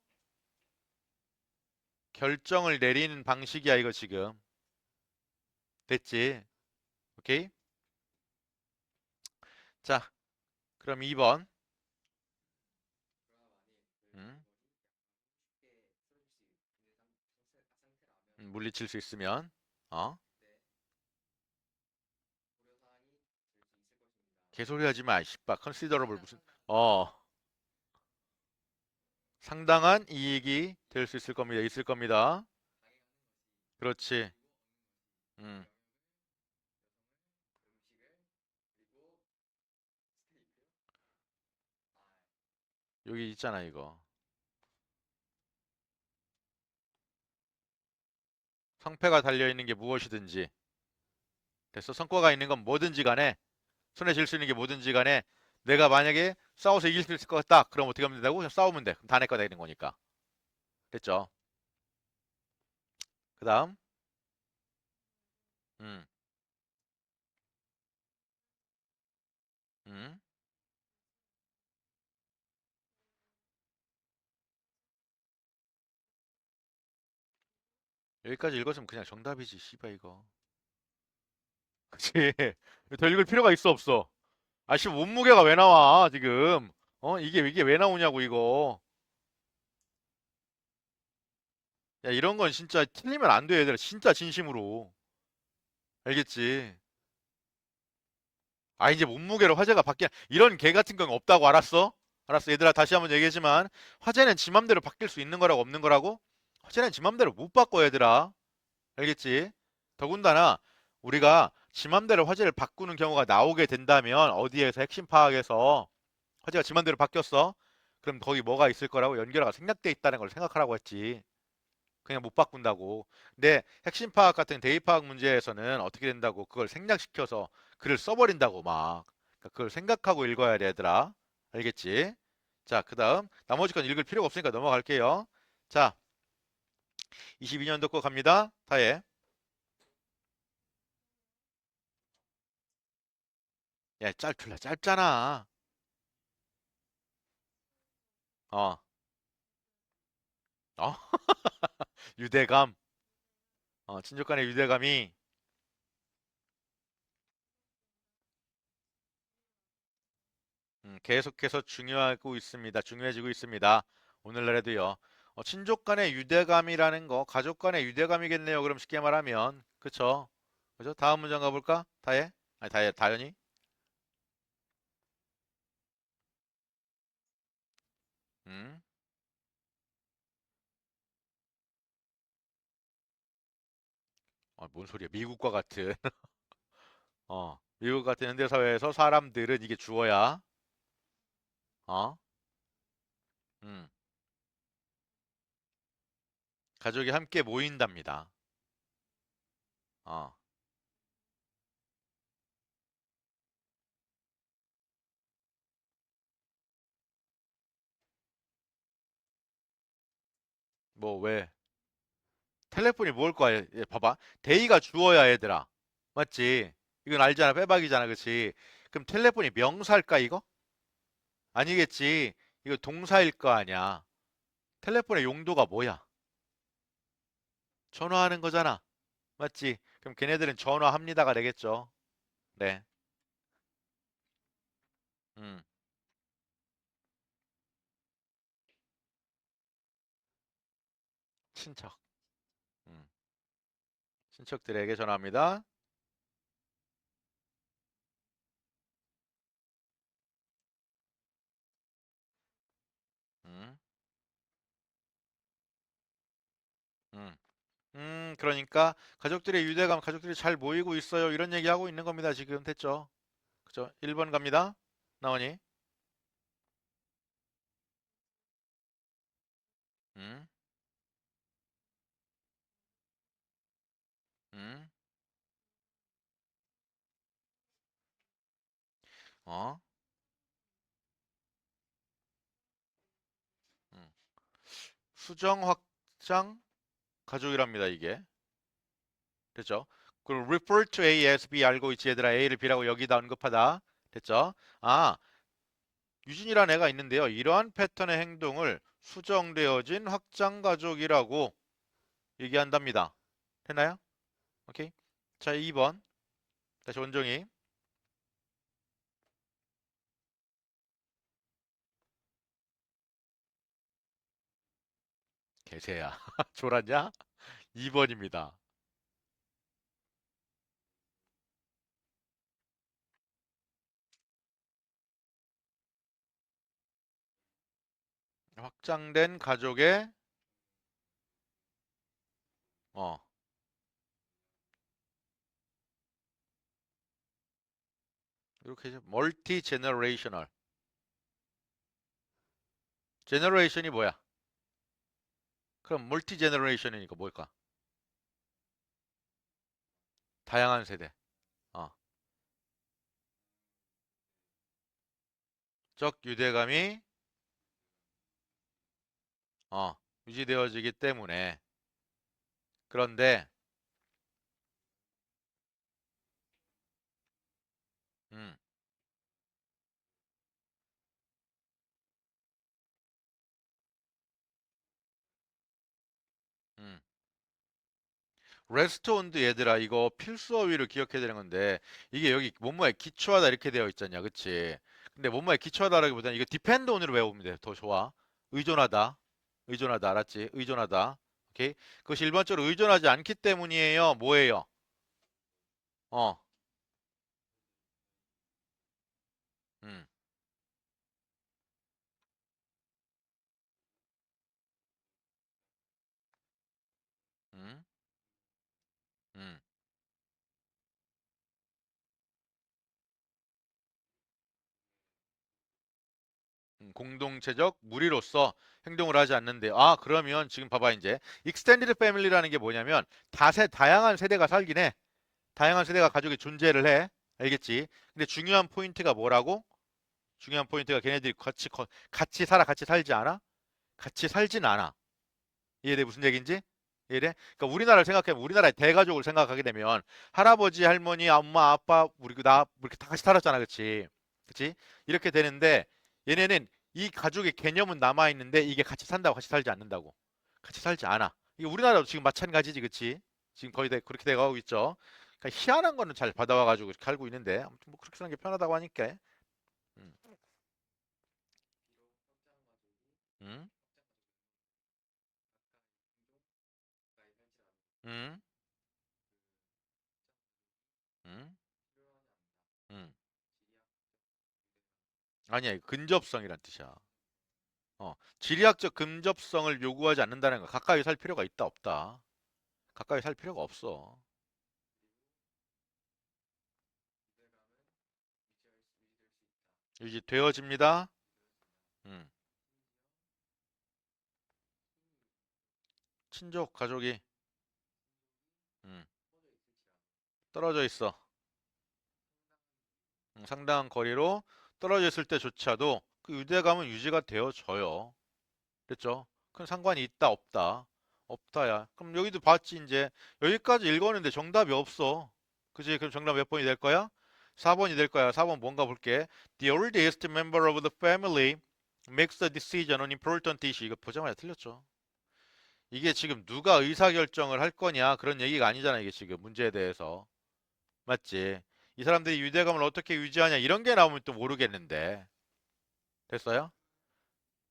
결정을 내리는 방식이야, 이거 지금. 됐지? 오케이? 자, 그럼 2번. 음, 물리칠 수 있으면 어? 개소리 하지 마. 씨발. 컨시더러블 무슨 어. 상당한 이익이 될 수 있을 겁니다. 있을 겁니다. 그렇지. 음. 여기 있잖아, 이거. 성패가 달려 있는 게 무엇이든지. 됐어. 성과가 있는 건 뭐든지 간에 손에 쥘 수 있는 게 뭐든지 간에 내가 만약에 싸워서 이길 수 있을 것 같다. 그럼 어떻게 하면 된다고? 그냥 싸우면 돼. 그럼 다 내 거다 되는 거니까. 됐죠? 그다음. 음. 음. 여기까지 읽었으면 그냥 정답이지. 씨발 이거. 그치? 더 읽을 필요가 있어 없어? 아씨 몸무게가 왜 나와 지금? 어 이게 왜 나오냐고 이거. 야 이런 건 진짜 틀리면 안 돼 얘들아. 진짜 진심으로. 알겠지? 아 이제 몸무게로 화제가 바뀌 이런 개 같은 경우 없다고 알았어? 알았어 얘들아 다시 한번 얘기하지만 화제는 지 맘대로 바뀔 수 있는 거라고 없는 거라고? 화제는 지 맘대로 못 바꿔 얘들아. 알겠지? 더군다나 우리가 지 맘대로 화제를 바꾸는 경우가 나오게 된다면 어디에서 핵심 파악에서 화제가 지 맘대로 바뀌었어? 그럼 거기 뭐가 있을 거라고 연결어가 생략돼 있다는 걸 생각하라고 했지. 그냥 못 바꾼다고. 근데 핵심 파악 같은 대입 파악 문제에서는 어떻게 된다고 그걸 생략시켜서 글을 써버린다고 막. 그러니까 그걸 생각하고 읽어야 돼, 얘들아. 알겠지? 자, 그다음 나머지 건 읽을 필요가 없으니까 넘어갈게요. 자, 22년도 거 갑니다. 다해. 야, 짧둘라 짧잖아. 어, 어, 유대감. 친족 간의 유대감이 계속해서 중요하고 있습니다. 중요해지고 있습니다. 오늘날에도요. 친족 간의 유대감이라는 거, 가족 간의 유대감이겠네요. 그럼 쉽게 말하면, 그쵸? 그죠? 다음 문장 가볼까? 다혜? 아니, 다현이? 음, 뭔 소리야? 미국과 같은, 미국 같은 현대사회에서 사람들은 이게 주어야, 어, 음, 가족이 함께 모인답니다. 어, 뭐, 왜? 텔레폰이 뭘 거야? 얘 봐봐. 데이가 주어야 얘들아. 맞지? 이건 알잖아. 빼박이잖아. 그치? 그럼 텔레폰이 명사일까 이거? 아니겠지. 이거 동사일 거 아니야. 텔레폰의 용도가 뭐야? 전화하는 거잖아. 맞지? 그럼 걔네들은 전화합니다가 되겠죠. 네. 음. 친척. 음. 친척들에게 전화합니다. 음. 음. 그러니까 가족들의 유대감, 가족들이 잘 모이고 있어요. 이런 얘기하고 있는 겁니다. 지금 됐죠? 그죠? 1번 갑니다. 나오니? 음. 음. 어? 음. 수정 확장 가족이랍니다, 이게. 됐죠? 그리고 refer to A as B 알고 있지, 얘들아. A를 B라고 여기다 언급하다. 됐죠? 아, 유진이라는 애가 있는데요. 이러한 패턴의 행동을 수정되어진 확장 가족이라고 얘기한답니다. 됐나요? 오케이. 자, 2번. 다시 원정이. 개새야. 졸았냐? 2번입니다. 확장된 가족의 어 이렇게 해서 멀티 제너레이셔널. 제너레이션이 뭐야? 그럼 멀티 제너레이션이니까 뭘까? 다양한 세대. 어. 적 유대감이 유지되어지기 때문에. 그런데 음, 음. 레스트 온드 얘들아 이거 필수 어휘를 기억해야 되는 건데 이게 여기 뭐뭐에 기초하다 이렇게 되어 있잖냐 그치? 근데 뭐뭐에 기초하다라기보다는 이거 디펜드 온으로 외우면 돼. 더 좋아. 의존하다. 의존하다 알았지? 의존하다. 오케이? 그것이 일반적으로 의존하지 않기 때문이에요. 뭐예요? 어. 음. 음. 음. 공동체적 무리로서 행동을 하지 않는데 그러면 지금 봐봐 이제 익스텐디드 패밀리라는 게 뭐냐면 다양한 세대가 살긴 해. 다양한 세대가 가족이 존재를 해. 알겠지? 근데 중요한 포인트가 뭐라고? 중요한 포인트가 걔네들이 같이 살아, 같이 살지 않아? 같이 살진 않아. 이해돼? 무슨 얘기인지? 이해돼? 그러니까 우리나라를 생각해보면 우리나라의 대가족을 생각하게 되면 할아버지, 할머니, 엄마, 아빠, 우리 나 이렇게 다 같이 살았잖아, 그렇지? 그렇지? 이렇게 되는데 얘네는 이 가족의 개념은 남아 있는데 이게 같이 산다고 같이 살지 않는다고. 같이 살지 않아. 이게 우리나라도 지금 마찬가지지, 그렇지? 지금 거의 그렇게 돼가고 있죠. 그러니까 희한한 거는 잘 받아와가지고 이렇게 살고 있는데 아무튼 뭐 그렇게 사는 게 편하다고 하니까. 음, 음, 음, 음, 음. 아니야, 근접성이란 뜻이야. 지리학적 근접성을 요구하지 않는다는 거. 가까이 살 필요가 있다, 없다. 가까이 살 필요가 없어. 유지되어집니다. 음, 친족, 가족이 음, 떨어져 있어. 상당한 거리로 떨어져 있을 때조차도 그 유대감은 유지가 되어져요. 됐죠? 큰 상관이 있다, 없다. 없다야. 그럼 여기도 봤지, 이제. 여기까지 읽었는데 정답이 없어. 그지? 그럼 정답 몇 번이 될 거야? 4번이 될 거야. 4번 뭔가 볼게. The oldest member of the family makes the decision on important issue. 이거 보자마자 틀렸죠. 이게 지금 누가 의사결정을 할 거냐 그런 얘기가 아니잖아. 이게 지금 문제에 대해서. 맞지? 이 사람들이 유대감을 어떻게 유지하냐 이런 게 나오면 또 모르겠는데. 됐어요?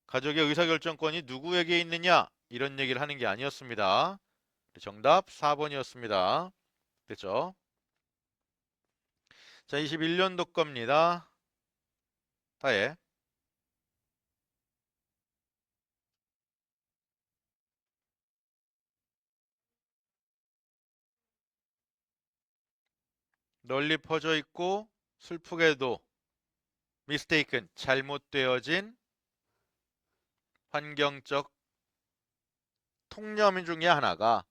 가족의 의사결정권이 누구에게 있느냐 이런 얘기를 하는 게 아니었습니다. 정답 4번이었습니다. 됐죠? 자, 21년도 겁니다. 다해. 널리 퍼져 있고 슬프게도 mistaken 잘못되어진 환경적 통념 중에 하나가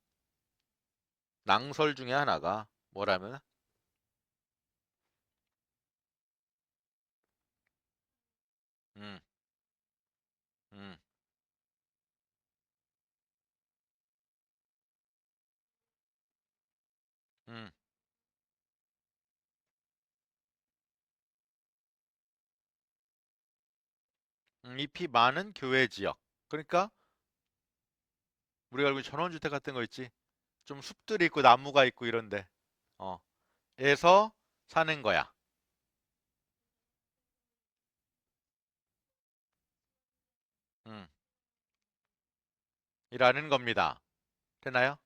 낭설 중에 하나가 뭐라면 음, 음, 음, 잎이 많은 교외 지역. 그러니까 우리가 알고 있는 전원주택 같은 거 있지. 좀 숲들이 있고 나무가 있고 이런데. 어, 에서 사는 거야. 음, 이라는 겁니다. 되나요?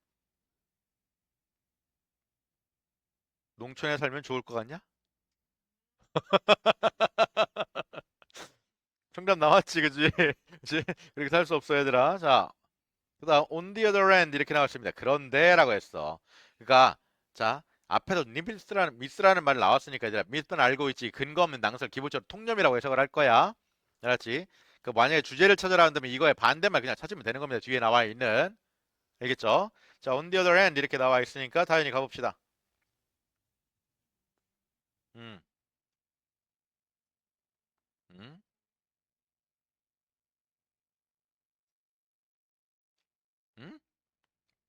농촌에 살면 좋을 것 같냐? 정답 나왔지, 그지? 그지? 그렇게 살 수 없어, 얘들아. 자, 그다음 on the other hand 이렇게 나왔습니다. 그런데라고 했어. 그러니까 자 앞에서 미스라는 말 나왔으니까 얘들아 미스는 알고 있지. 근거 없는 낭설 기본적으로 통념이라고 해석을 할 거야. 알았지? 그 만약에 주제를 찾으라 한다면 이거의 반대말 그냥 찾으면 되는 겁니다. 뒤에 나와 있는 알겠죠? 자 on the other hand 이렇게 나와 있으니까 다현이 가봅시다. 음, 음,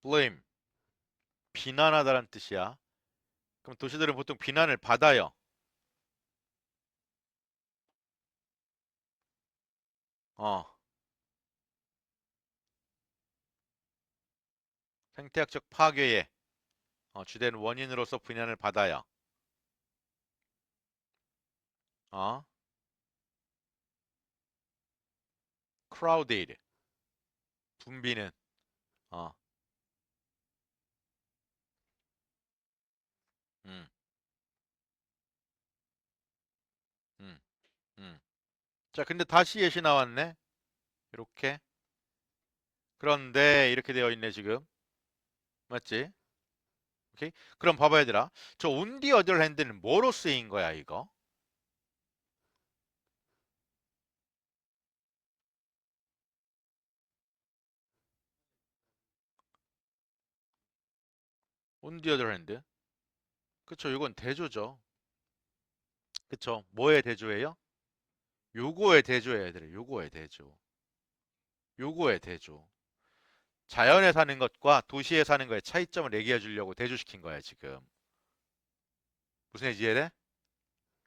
blame 비난하다란 뜻이야. 그럼 도시들은 보통 비난을 받아요. 어, 생태학적 파괴의 주된 원인으로서 비난을 받아요. 어, crowded 붐비는 어, 음, 음, 음. 자, 근데 다시 예시 나왔네. 이렇게. 그런데 이렇게 되어 있네 지금. 맞지? 오케이. 그럼 봐봐 얘들아. 저 on the other hand는 뭐로 쓰인 거야 이거? on the other hand. 그쵸? 이건 대조죠. 그쵸? 뭐의 대조예요? 요거의 대조예요 얘들아. 요거의 대조. 요거의 대조. 자연에 사는 것과 도시에 사는 거의 차이점을 얘기해 주려고 대조시킨 거야 지금. 무슨 얘기 이해돼?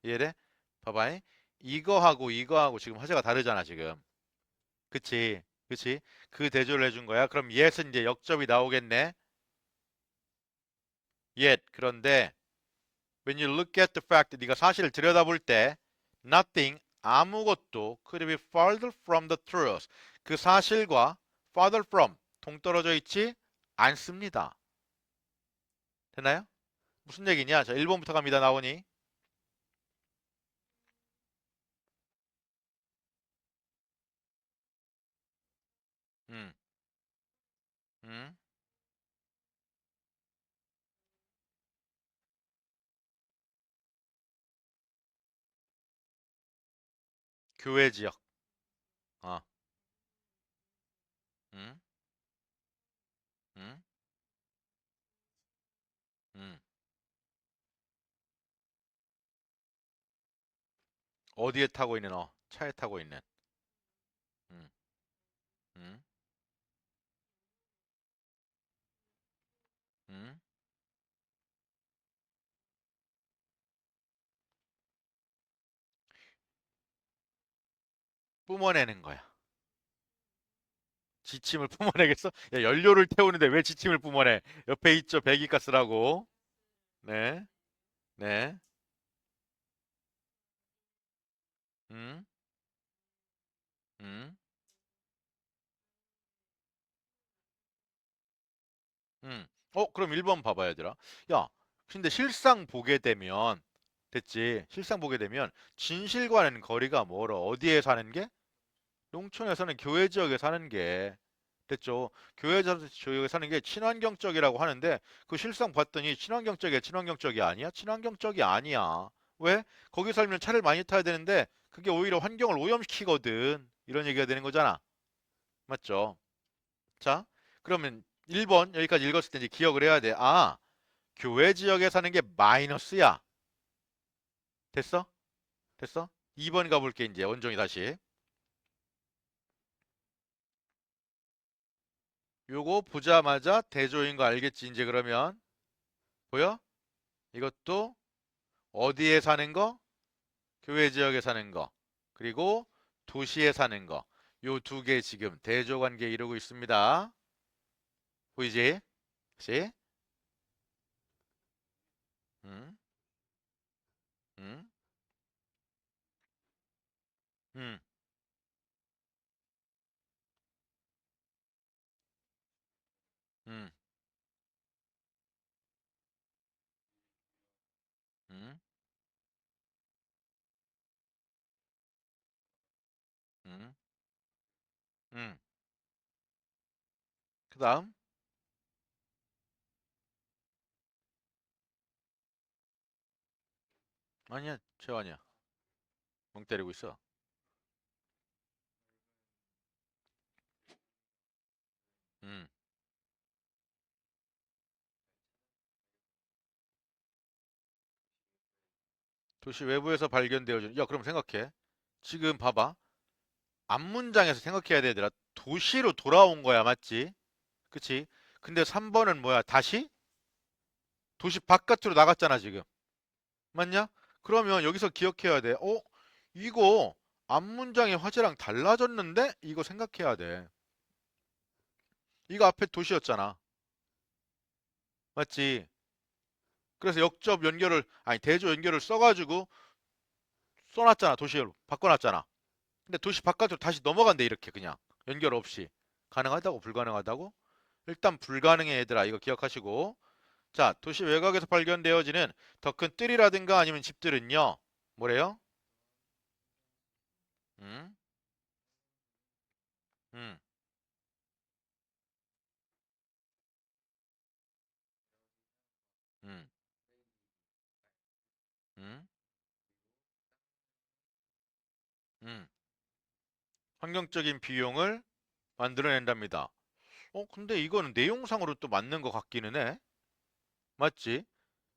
이해돼? 봐봐. 이거하고 지금 화제가 다르잖아 지금. 그치? 그치? 그 대조를 해준 거야. 그럼 yes은 이제 역접이 나오겠네. yet. 그런데 when you look at the fact, 네가 사실을 들여다볼 때 nothing 아무것도 could be farther from the truth. 그 사실과 farther from 동떨어져 있지 않습니다. 됐나요? 무슨 얘기냐? 자, 1번부터 갑니다. 나오니. 음, 음, 교외 지역. 어, 음, 음, 음. 어디에 타고 있는 차에 타고 있는. 음, 음, 음. 뿜어내는 거야. 지침을 뿜어내겠어? 야, 연료를 태우는데 왜 지침을 뿜어내? 옆에 있죠, 배기가스라고. 네, 네, 음, 음, 음. 그럼 1번 봐봐, 얘들아. 야, 근데 실상 보게 되면, 됐지? 실상 보게 되면, 진실과는 거리가 멀어. 어디에 사는 게? 농촌에서는 교외 지역에 사는 게, 됐죠? 지역에 사는 게 친환경적이라고 하는데, 그 실상 봤더니 친환경적이 아니야? 친환경적이 아니야. 왜? 거기 살면 차를 많이 타야 되는데, 그게 오히려 환경을 오염시키거든. 이런 얘기가 되는 거잖아. 맞죠? 자, 그러면 1번 여기까지 읽었을 때 이제 기억을 해야 돼. 아, 교외 지역에 사는 게 마이너스야. 됐어? 됐어? 2번 가볼게, 이제 원종이 다시. 요거 보자마자 대조인 거 알겠지? 이제 그러면. 보여? 이것도 어디에 사는 거? 교외 지역에 사는 거. 그리고 도시에 사는 거. 요 두 개 지금 대조 관계 이루고 있습니다. 보이지? 그치? 음, 음, 음, 음, 음. 음. 그다음. 아니야, 재환이야. 멍 때리고 있어. 음. 도시 외부에서 발견되어지는. 야, 그럼 생각해. 지금 봐봐. 앞문장에서 생각해야 되더라. 도시로 돌아온 거야, 맞지? 그치? 근데 3번은 뭐야? 다시 도시 바깥으로 나갔잖아, 지금. 맞냐? 그러면 여기서 기억해야 돼. 이거 앞문장의 화제랑 달라졌는데? 이거 생각해야 돼. 이거 앞에 도시였잖아. 맞지? 그래서 역접 연결을, 아니, 대조 연결을 써가지고 써놨잖아. 도시로 바꿔놨잖아. 근데 도시 바깥으로 다시 넘어간대, 이렇게 그냥. 연결 없이. 가능하다고, 불가능하다고? 일단 불가능해, 얘들아. 이거 기억하시고. 자, 도시 외곽에서 발견되어지는 더 큰 뜰이라든가 아니면 집들은요. 뭐래요? 음, 음, 음, 음, 음. 환경적인 비용을 만들어낸답니다. 근데 이거는 내용상으로 또 맞는 것 같기는 해. 맞지?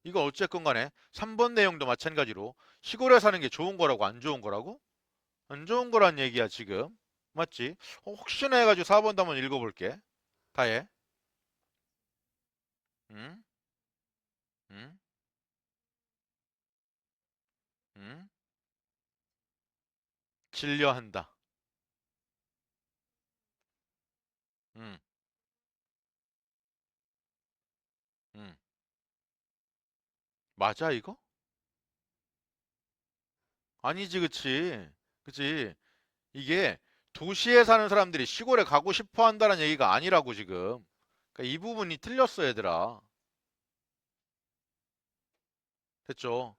이거 어쨌건 간에 3번 내용도 마찬가지로 시골에 사는 게 좋은 거라고 안 좋은 거라고? 안 좋은 거란 얘기야, 지금. 맞지? 혹시나 해가지고 4번도 한번 읽어볼게. 다해. 음, 음, 음. 진려한다. 음, 음. 맞아, 이거? 아니지, 그치? 그치? 이게 도시에 사는 사람들이 시골에 가고 싶어 한다는 얘기가 아니라고, 지금. 그러니까 이 부분이 틀렸어, 얘들아. 됐죠?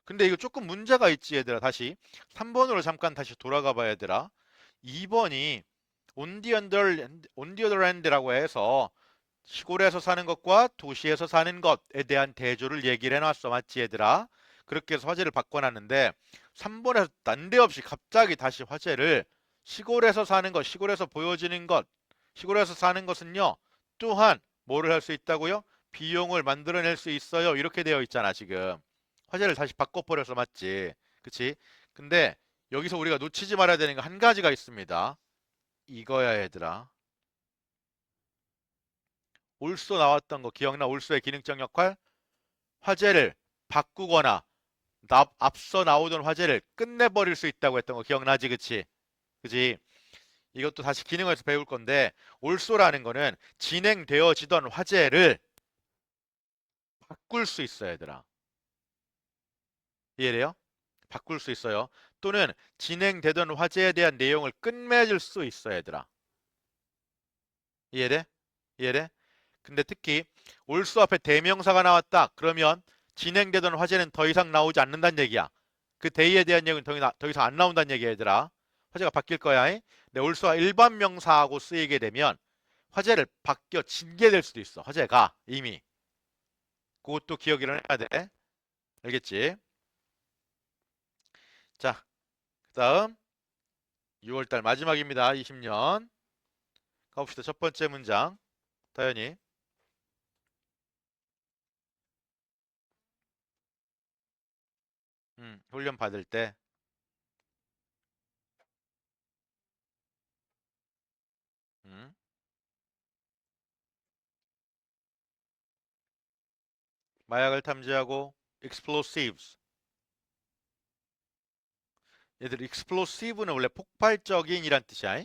근데 이거 조금 문제가 있지, 얘들아. 다시 3번으로 잠깐 다시 돌아가 봐, 얘들아. 2번이 on the other hand라고 해서 시골에서 사는 것과 도시에서 사는 것에 대한 대조를 얘기를 해놨어, 맞지, 얘들아? 그렇게 해서 화제를 바꿔놨는데 3번에서 난데없이 갑자기 다시 화제를 시골에서 사는 것, 시골에서 보여지는 것, 시골에서 사는 것은요, 또한 뭐를 할 수 있다고요? 비용을 만들어낼 수 있어요. 이렇게 되어 있잖아, 지금. 화제를 다시 바꿔버려서 맞지? 그치? 근데 여기서 우리가 놓치지 말아야 되는 거 한 가지가 있습니다. 이거야, 얘들아. 올소 나왔던 거 기억나? 올소의 기능적 역할? 화제를 바꾸거나 앞서 나오던 화제를 끝내버릴 수 있다고 했던 거 기억나지? 그치? 그치? 이것도 다시 기능에서 배울 건데 올소라는 거는 진행되어지던 화제를 바꿀 수 있어요, 얘들아. 이해돼요? 바꿀 수 있어요. 또는 진행되던 화제에 대한 내용을 끝맺을 수 있어요, 얘들아. 이해돼? 이해돼? 근데 특히 올수 앞에 대명사가 나왔다. 그러면 진행되던 화제는 더 이상 나오지 않는다는 얘기야. 그 대의에 대한 얘기는 더 이상 안 나온다는 얘기야, 얘들아. 화제가 바뀔 거야. 근데 올수가 일반 명사하고 쓰이게 되면 화제를 바뀌어 징계될 수도 있어. 화제가 이미. 그것도 기억을 해야 돼. 알겠지? 자, 그다음 6월달 마지막입니다. 20년. 가봅시다. 첫 번째 문장. 다현이. 훈련 받을 때 음, 마약을 탐지하고 explosives. 얘들 explosive는 원래 폭발적인이란 뜻이야.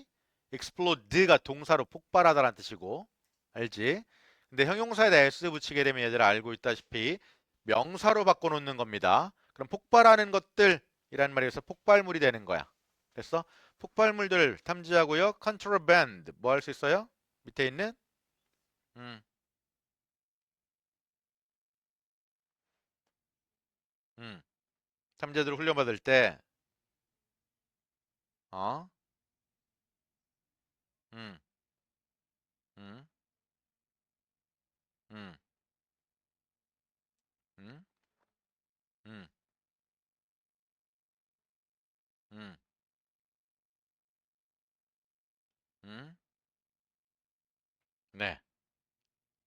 explode가 동사로 폭발하다란 뜻이고 알지? 근데 형용사에다 s 붙이게 되면 얘들 알고 있다시피 명사로 바꿔놓는 겁니다. 그럼 폭발하는 것들이란 말에서 폭발물이 되는 거야. 됐어? 폭발물들 탐지하고요. contraband 뭐 할 수 있어요? 밑에 있는 음, 음. 탐지들 훈련받을 때 어? 음, 음, 음, 음, 음, 음, 음. 네.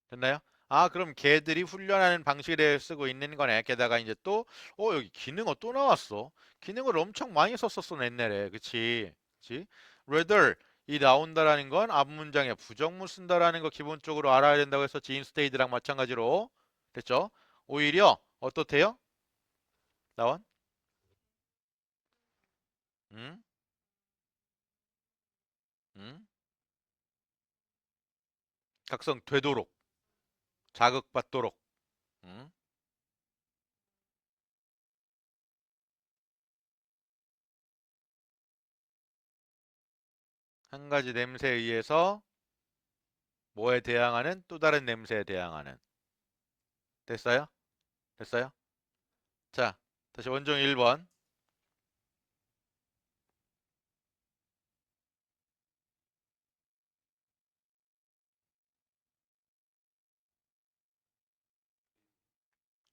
됐나요? 아, 그럼 걔들이 훈련하는 방식에 대해 쓰고 있는 거네. 게다가 이제 또, 여기 기능어 또 나왔어. 기능을 엄청 많이 썼었어, 옛날에. 그치? 그치? rather, 이 나온다라는 건 앞 문장에 부정문 쓴다라는 거 기본적으로 알아야 된다고 했었지. instead랑 마찬가지로. 됐죠? 오히려, 어떻대요? 나온? 음? 음? 각성되도록, 자극받도록. 음? 한 가지 냄새에 의해서 뭐에 대항하는 또 다른 냄새에 대항하는. 됐어요? 됐어요? 자, 다시 원종 1번.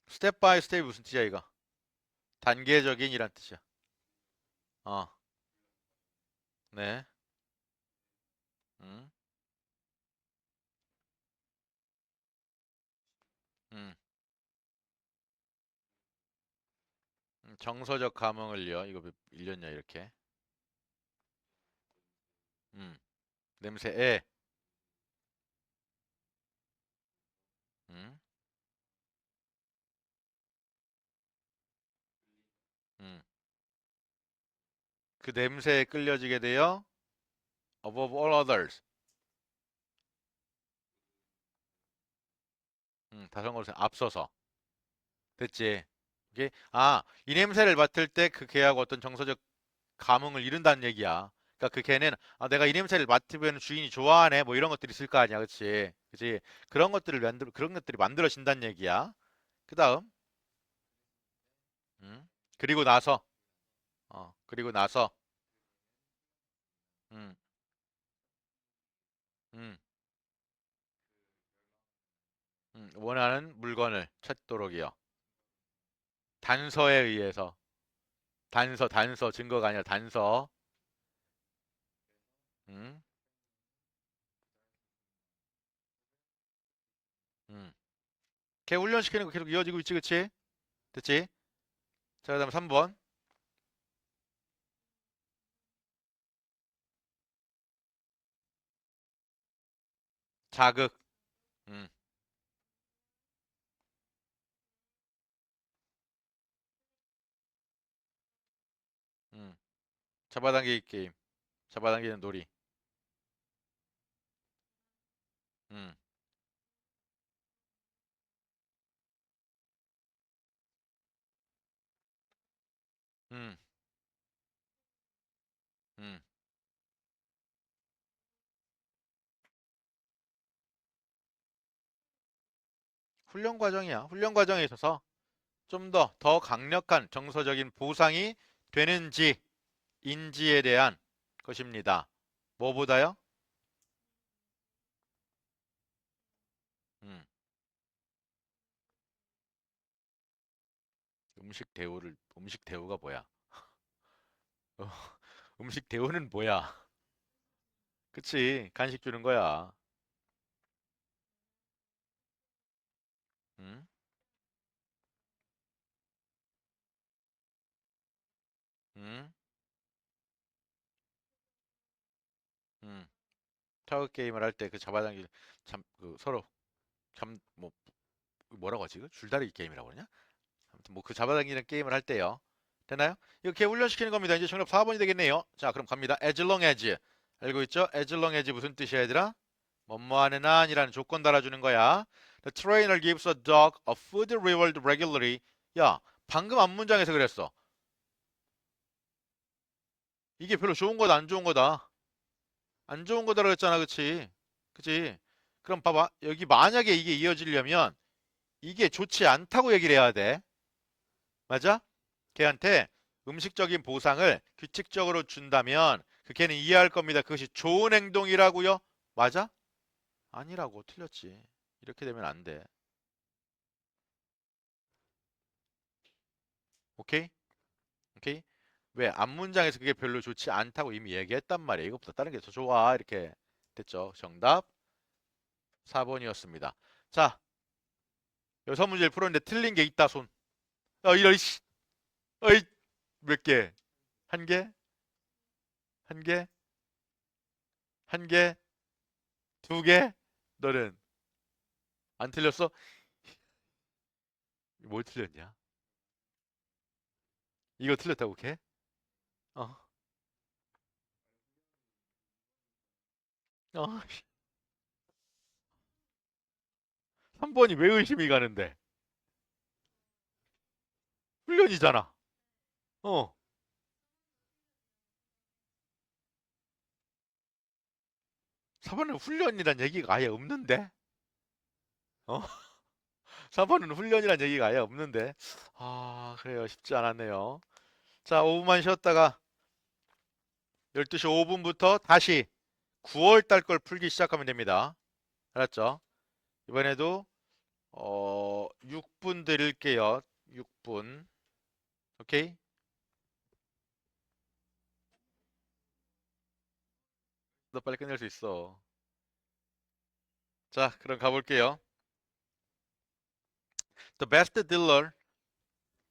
스텝 바이 스텝이 무슨 뜻이야, 이거? 단계적인이란 뜻이야. 어, 네. 음, 음, 정서적 감흥을요. 이거 몇 읽렸냐, 이렇게. 음, 냄새에, 음, 음. 그 냄새에 끌려지게 되어 above all others. 다성어로 앞서서. 됐지? 이게, 아, 이 냄새를 맡을 때 그 개하고 어떤 정서적 감흥을 이룬다는 얘기야. 그러니까 그 개는 아, 내가 이 냄새를 맡으면 주인이 좋아하네 뭐 이런 것들이 있을 거 아니야, 그렇지? 그렇지? 그런 것들이 만들어진다는 얘기야. 그 다음, 음, 그리고 나서, 그리고 나서, 음, 음, 원하는 물건을 찾도록이요. 단서에 의해서, 단서 증거가 아니라 단서, 음, 음. 걔 훈련시키는 거 계속 이어지고 있지, 그치? 됐지? 자, 그다음 3번, 자극, 음, 음. 잡아당기기 게임, 잡아당기는 놀이, 음, 음, 음. 훈련 과정이야. 훈련 과정에 있어서 좀 더 강력한 정서적인 보상이 되는지 인지에 대한 것입니다. 뭐보다요? 음, 음식 대우가 뭐야? 어, 음식 대우는 뭐야? 그치, 간식 주는 거야. 음, 음, 음. 타워 게임을 할 때 그 잡아당기 그 서로 뭐 뭐라고 하지? 그 줄다리기 게임이라고 그러냐? 아무튼 뭐 그 잡아당기는 게임을 할 때요. 되나요? 이거 걔 훈련시키는 겁니다. 이제 정답 4번이 되겠네요. 자, 그럼 갑니다. as long as. 알고 있죠? as long as 무슨 뜻이야, 얘들아? 뭐뭐하는 한이라는 조건 달아주는 거야. The trainer gives a dog a food reward regularly. 야, 방금 앞 문장에서 그랬어. 이게 별로 좋은 거다, 안 좋은 거다. 안 좋은 거다 그랬잖아, 그치? 그치? 그럼 봐봐. 여기 만약에 이게 이어지려면 이게 좋지 않다고 얘기를 해야 돼. 맞아? 걔한테 음식적인 보상을 규칙적으로 준다면 그 걔는 이해할 겁니다. 그것이 좋은 행동이라고요? 맞아? 아니라고. 틀렸지. 이렇게 되면 안 돼. 오케이? 오케이? 왜? 앞문장에서 그게 별로 좋지 않다고 이미 얘기했단 말이에요. 이것보다 다른 게 더 좋아. 이렇게 됐죠. 정답 4번이었습니다. 자, 여섯 문제를 풀었는데 틀린 게 있다, 손. 이런, 씨. 어이, 몇 개? 한 개? 한 개? 한 개? 두 개? 너는 안 틀렸어? 뭘 틀렸냐? 이거 틀렸다고, 걔? 어, 3번이 왜 의심이 가는데? 훈련이잖아. 어, 4번은 훈련이란 얘기가 아예 없는데? 어? 4번은 훈련이란 얘기가 아예 없는데? 그래요. 쉽지 않았네요. 자, 5분만 쉬었다가 12시 5분부터 다시 9월 달 걸 풀기 시작하면 됩니다. 알았죠? 이번에도 6분 드릴게요. 6분. 오케이? 너 빨리 끝낼 수 있어. 자, 그럼 가볼게요. The best dealer,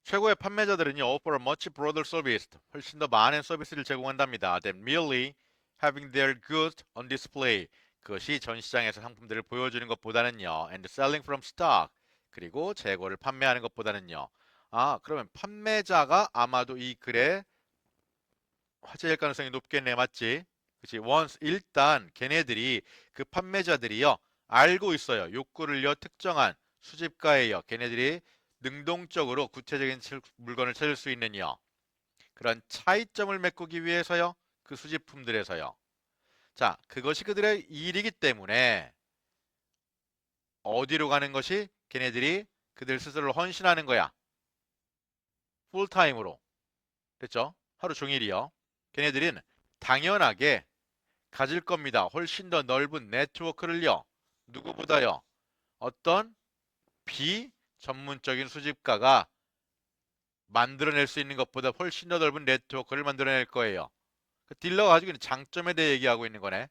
최고의 판매자들은요, offer a much broader service, 훨씬 더 많은 서비스를 제공한답니다. than merely having their goods on display, 그것이 전시장에서 상품들을 보여주는 것보다는요, and selling from stock, 그리고 재고를 판매하는 것보다는요. 그러면 판매자가 아마도 이 글에 화제일 가능성이 높겠네, 맞지? 그치? once 일단 걔네들이 그 판매자들이요 알고 있어요. 욕구를요 특정한 수집가예요. 걔네들이 능동적으로 구체적인 물건을 찾을 수 있는요 그런 차이점을 메꾸기 위해서요 그 수집품들에서요. 자, 그것이 그들의 일이기 때문에 어디로 가는 것이 걔네들이 그들 스스로를 헌신하는 거야. 풀타임으로. 됐죠? 하루 종일이요. 걔네들은 당연하게 가질 겁니다. 훨씬 더 넓은 네트워크를요. 누구보다요. 어떤 비전문적인 수집가가 만들어낼 수 있는 것보다 훨씬 더 넓은 네트워크를 만들어낼 거예요. 그 딜러가 가지고 있는 장점에 대해 얘기하고 있는 거네.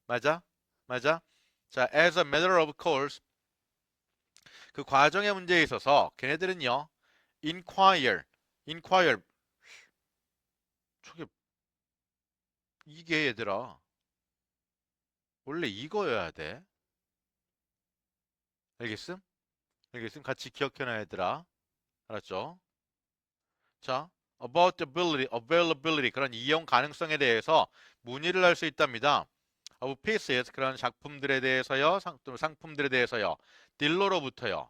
맞아? 맞아? 자, as a matter of course, 그 과정의 문제에 있어서 걔네들은요. inquire, 저게 이게 얘들아. 원래 이거여야 돼. 알겠음? 알겠음? 같이 기억해놔 얘들아. 알았죠? 자, about the ability, availability 그런 이용 가능성에 대해서 문의를 할 수 있답니다. of pieces 그런 작품들에 대해서요, 상품들에 대해서요, 딜러로부터요.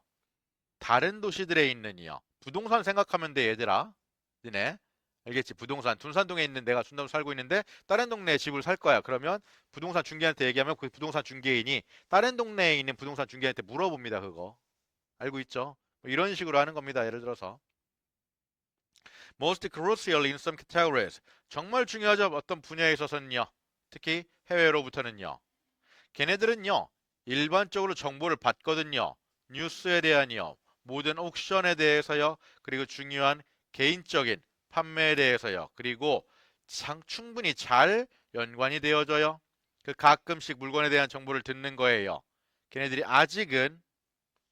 다른 도시들에 있는요. 부동산 생각하면 돼, 얘들아. 니네. 알겠지? 부동산. 둔산동에 있는 내가 둔산 살고 있는데 다른 동네에 집을 살 거야. 그러면 부동산 중개한테 얘기하면 그 부동산 중개인이 다른 동네에 있는 부동산 중개한테 물어봅니다. 그거. 알고 있죠? 뭐 이런 식으로 하는 겁니다. 예를 들어서. Most crucial in some categories. 정말 중요하죠. 어떤 분야에 있어서는요. 특히 해외로부터는요. 걔네들은요. 일반적으로 정보를 받거든요. 뉴스에 대한요. 모든 옥션에 대해서요. 그리고 중요한 개인적인 판매에 대해서요. 그리고 충분히 잘 연관이 되어져요. 그 가끔씩 물건에 대한 정보를 듣는 거예요. 걔네들이 아직은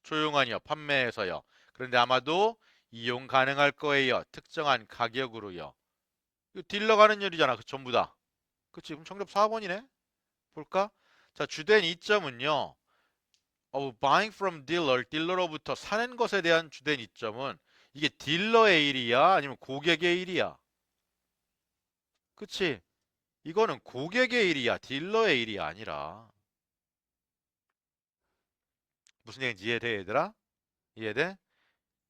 조용하니요. 판매에서요. 그런데 아마도 이용 가능할 거예요. 특정한 가격으로요. 이거 딜러 가는 일이잖아. 그 전부 다. 그치? 그럼 정답 4번이네. 볼까? 자, 주된 이점은요. buying from dealer, 딜러로부터 사는 것에 대한 주된 이점은 이게 딜러의 일이야? 아니면 고객의 일이야? 그치? 이거는 고객의 일이야. 딜러의 일이 아니라. 무슨 얘기인지 이해돼, 얘들아? 이해돼?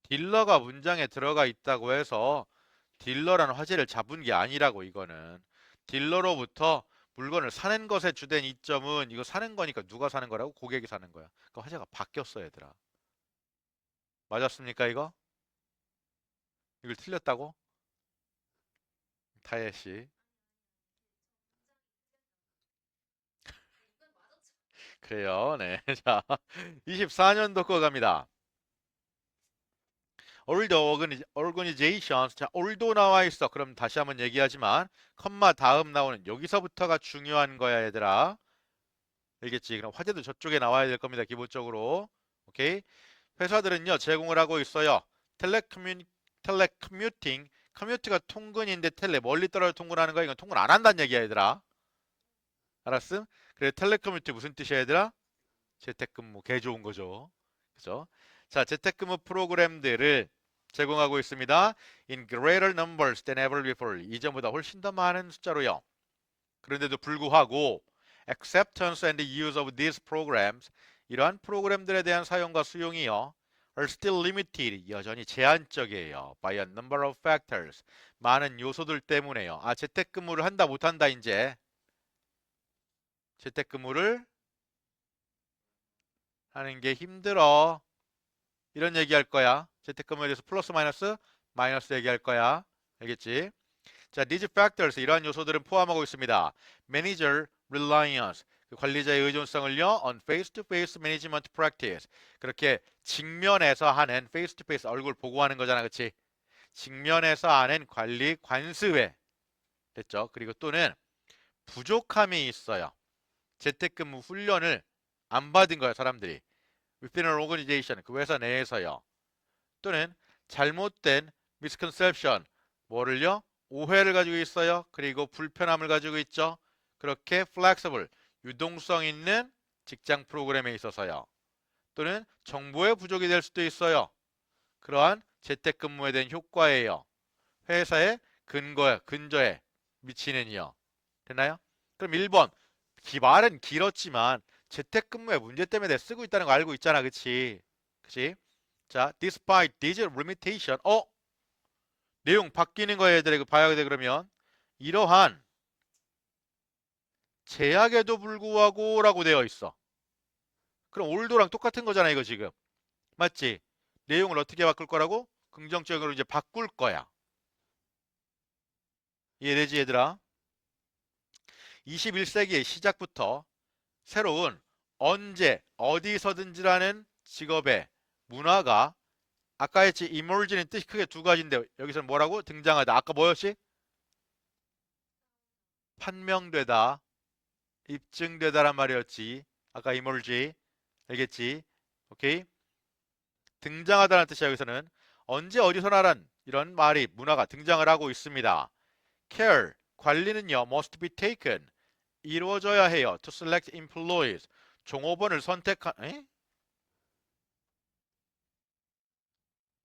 딜러가 문장에 들어가 있다고 해서 딜러라는 화제를 잡은 게 아니라고 이거는. 딜러로부터 물건을 사는 것에 주된 이점은 이거 사는 거니까 누가 사는 거라고? 고객이 사는 거야. 그 화제가 바뀌었어, 얘들아. 맞았습니까, 이거? 이걸 틀렸다고? 타예 씨. 그래요. 네. 자, 24년도 거 갑니다. All the organizations. 자, all도 나와 있어. 그럼 다시 한번 얘기하지만 컴마 다음 나오는 여기서부터가 중요한 거야, 얘들아. 알겠지? 그럼 화제도 저쪽에 나와야 될 겁니다. 기본적으로. 오케이? 회사들은요, 제공을 하고 있어요. 텔레커뮤팅. 커뮤트가 통근인데 멀리 떨어져 통근하는 거야. 이건 통근 안 한다는 얘기야, 얘들아. 알았음? 그래, 텔레커뮤트 무슨 뜻이야, 얘들아? 재택근무. 개 좋은 거죠. 그죠? 자, 재택근무 프로그램들을 제공하고 있습니다. In greater numbers than ever before. 이전보다 훨씬 더 많은 숫자로요. 그런데도 불구하고 acceptance and use of these programs. 이러한 프로그램들에 대한 사용과 수용이요. are still limited. 여전히 제한적이에요. by a number of factors. 많은 요소들 때문에요. 아, 재택근무를 한다 못한다 이제. 재택근무를 하는 게 힘들어. 이런 얘기할 거야. 재택근무에 대해서 플러스 마이너스 마이너스 얘기할 거야. 알겠지? 자, these factors 이러한 요소들은 포함하고 있습니다. Manager reliance 그 관리자의 의존성을요. On face-to-face management practice 그렇게 직면에서 하는 face-to-face 얼굴 보고 하는 거잖아, 그렇지? 직면에서 하는 관리 관습에 됐죠? 그리고 또는 부족함이 있어요. 재택근무 훈련을 안 받은 거야, 사람들이. Within an organization 그 회사 내에서요. 또는 잘못된 misconception 뭐를요? 오해를 가지고 있어요. 그리고 불편함을 가지고 있죠. 그렇게 flexible 유동성 있는 직장 프로그램에 있어서요. 또는 정보의 부족이 될 수도 있어요. 그러한 재택근무에 대한 효과예요. 회사의 근저에 미치는요. 됐나요? 그럼 1번 말은 길었지만 재택근무의 문제 때문에 내가 쓰고 있다는 거 알고 있잖아. 그치? 그치? 자, despite these limitation. 내용 바뀌는 거야, 얘들아. 이거 봐야 돼, 그러면. 이러한 제약에도 불구하고 라고 되어 있어. 그럼 올도랑 똑같은 거잖아, 이거 지금. 맞지? 내용을 어떻게 바꿀 거라고? 긍정적으로 이제 바꿀 거야. 이해되지, 얘들아? 21세기의 시작부터 새로운 언제, 어디서든지라는 직업의 문화가 아까 했지, emerge는 뜻이 크게 두 가지인데 여기서는 뭐라고? 등장하다. 아까 뭐였지? 판명되다. 입증되다란 말이었지. 아까 emerge. 알겠지? 오케이? 등장하다는 뜻이야, 여기서는. 언제 어디서나란 이런 말이 문화가 등장을 하고 있습니다. care, 관리는요, must be taken. 이루어져야 해요. to select employees. 종업원을 선택한, 에?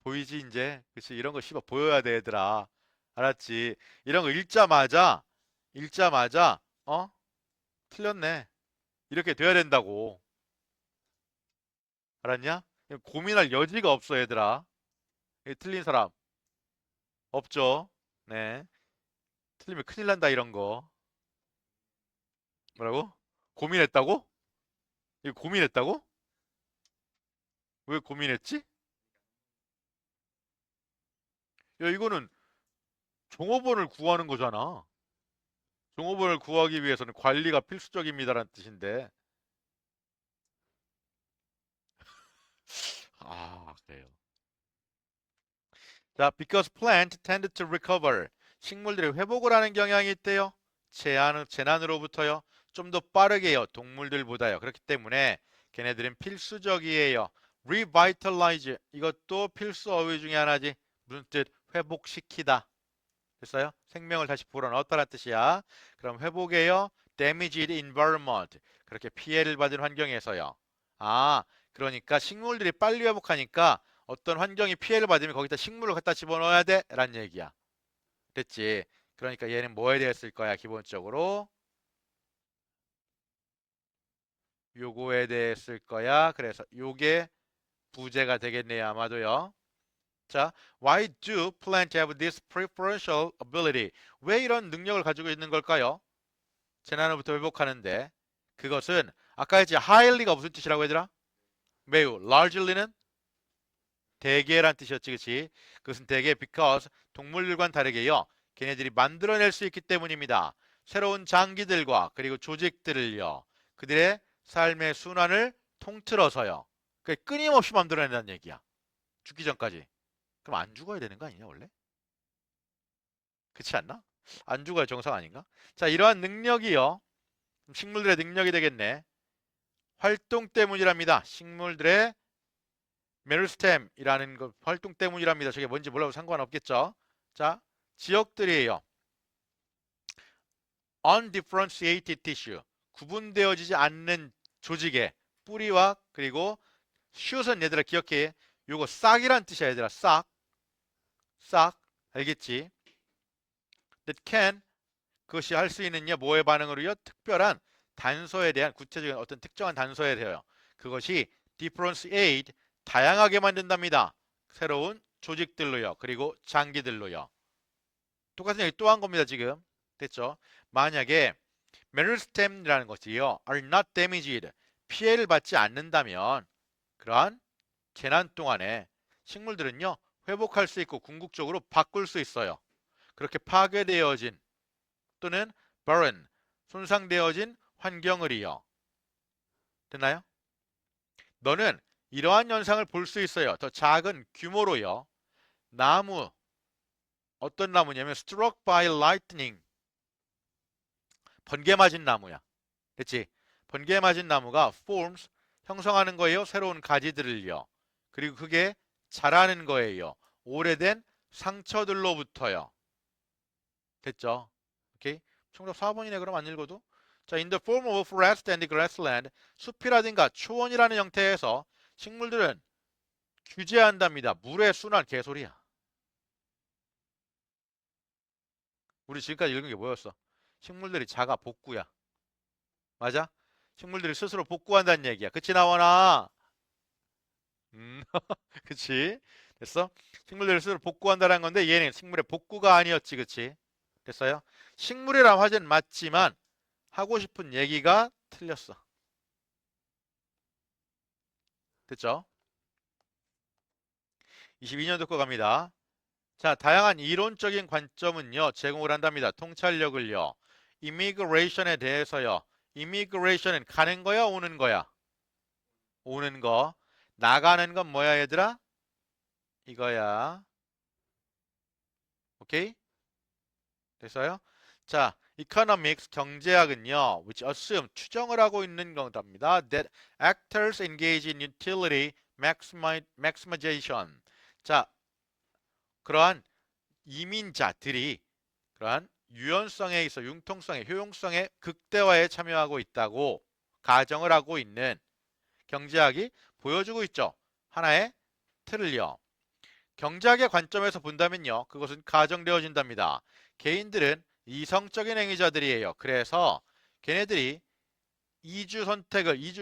보이지, 이제? 그치? 이런 거 씨발 보여야 돼, 얘들아. 알았지? 이런 거 읽자마자, 어? 틀렸네. 이렇게 돼야 된다고. 알았냐? 고민할 여지가 없어, 얘들아. 틀린 사람 없죠? 네. 틀리면 큰일 난다, 이런 거. 뭐라고? 고민했다고? 이거 고민했다고? 왜 고민했지? 야, 이거는 종업원을 구하는 거잖아. 종업원을 구하기 위해서는 관리가 필수적입니다라는 뜻인데. 아, 그래요. 자, because plant tend to recover. 식물들이 회복을 하는 경향이 있대요. 재난으로부터요. 좀 더 빠르게요. 동물들보다요. 그렇기 때문에 걔네들은 필수적이에요. revitalize. 이것도 필수 어휘 중에 하나지. 무슨 뜻? 회복시키다. 됐어요? 생명을 다시 불어넣었다는 뜻이야. 그럼 회복에요. damaged environment. 그렇게 피해를 받은 환경에서요. 아, 그러니까 식물들이 빨리 회복하니까 어떤 환경이 피해를 받으면 거기다 식물을 갖다 집어넣어야 돼? 라는 얘기야. 됐지? 그러니까 얘는 뭐에 대해 쓸 거야, 기본적으로? 요거에 대해 쓸 거야. 그래서 요게 부제가 되겠네요, 아마도요. 자, why do plants have this preferential ability? 왜 이런 능력을 가지고 있는 걸까요? 재난으로부터 회복하는데 그것은 아까 했지 highly가 무슨 뜻이라고 얘들아? 매우 largely는 대개란 뜻이었지, 그치? 그것은 대개 because 동물들과는 다르게요. 걔네들이 만들어낼 수 있기 때문입니다. 새로운 장기들과 그리고 조직들을요. 그들의 삶의 순환을 통틀어서요. 그 끊임없이 만들어낸다는 얘기야. 죽기 전까지. 그럼 안 죽어야 되는 거 아니냐 원래? 그렇지 않나? 안 죽어야 정상 아닌가? 자, 이러한 능력이요. 식물들의 능력이 되겠네. 활동 때문이랍니다. 식물들의 메르스템이라는 거 활동 때문이랍니다. 저게 뭔지 몰라도 상관없겠죠. 자, 지역들이에요. undifferentiated tissue. 구분되어지지 않는 조직의 뿌리와 그리고 shoot은 얘들아 기억해. 요거 싹이란 뜻이야 얘들아. 싹. 싹. 알겠지? that can 그것이 할 수 있느냐 뭐의 반응으로요? 특별한 단서에 대한 구체적인 어떤 특정한 단서에 대하여 그것이 differentiate 다양하게 만든답니다. 새로운 조직들로요. 그리고 장기들로요. 똑같은 얘기 또 한 겁니다. 지금 됐죠? 만약에 메르스템이라는 것이요. are not damaged 피해를 받지 않는다면 그러한 재난 동안에 식물들은요. 회복할 수 있고 궁극적으로 바꿀 수 있어요. 그렇게 파괴되어진 또는 barren 손상되어진 환경을이요. 됐나요? 너는 이러한 현상을 볼 수 있어요. 더 작은 규모로요. 나무 어떤 나무냐면 struck by lightning 번개 맞은 나무야. 됐지? 번개 맞은 나무가 forms 형성하는 거예요. 새로운 가지들을요. 그리고 그게 자라는 거예요. 오래된 상처들로부터요. 됐죠? 오케이? 정답 4번이네. 그럼 안 읽어도? 자, in the form of forest and grassland 숲이라든가 초원이라는 형태에서 식물들은 규제한답니다. 물의 순환 개소리야. 우리 지금까지 읽은 게 뭐였어? 식물들이 자가 복구야. 맞아? 식물들이 스스로 복구한다는 얘기야. 그치 나원아? 그치? 됐어? 식물들이 스스로 복구한다는 건데 얘는 식물의 복구가 아니었지. 그치? 됐어요? 식물이란 화제는 맞지만 하고 싶은 얘기가 틀렸어. 됐죠? 22년도 거 갑니다. 자, 다양한 이론적인 관점은요, 제공을 한답니다. 통찰력을요. immigration에 대해서요. immigration은 가는 거야, 오는 거야? 오는 거. 나가는 건 뭐야, 얘들아? 이거야. 오케이? 됐어요? 자, economics 경제학은요, which assume 추정을 하고 있는 겁니다. That actors engage in utility maximization. 자, 그러한 이민자들이 그러한 유연성에 있어 융통성에 효용성의 극대화에 참여하고 있다고 가정을 하고 있는 경제학이 보여주고 있죠. 하나의 틀을요. 경제학의 관점에서 본다면요. 그것은 가정되어진답니다. 개인들은 이성적인 행위자들이에요. 그래서 걔네들이 이주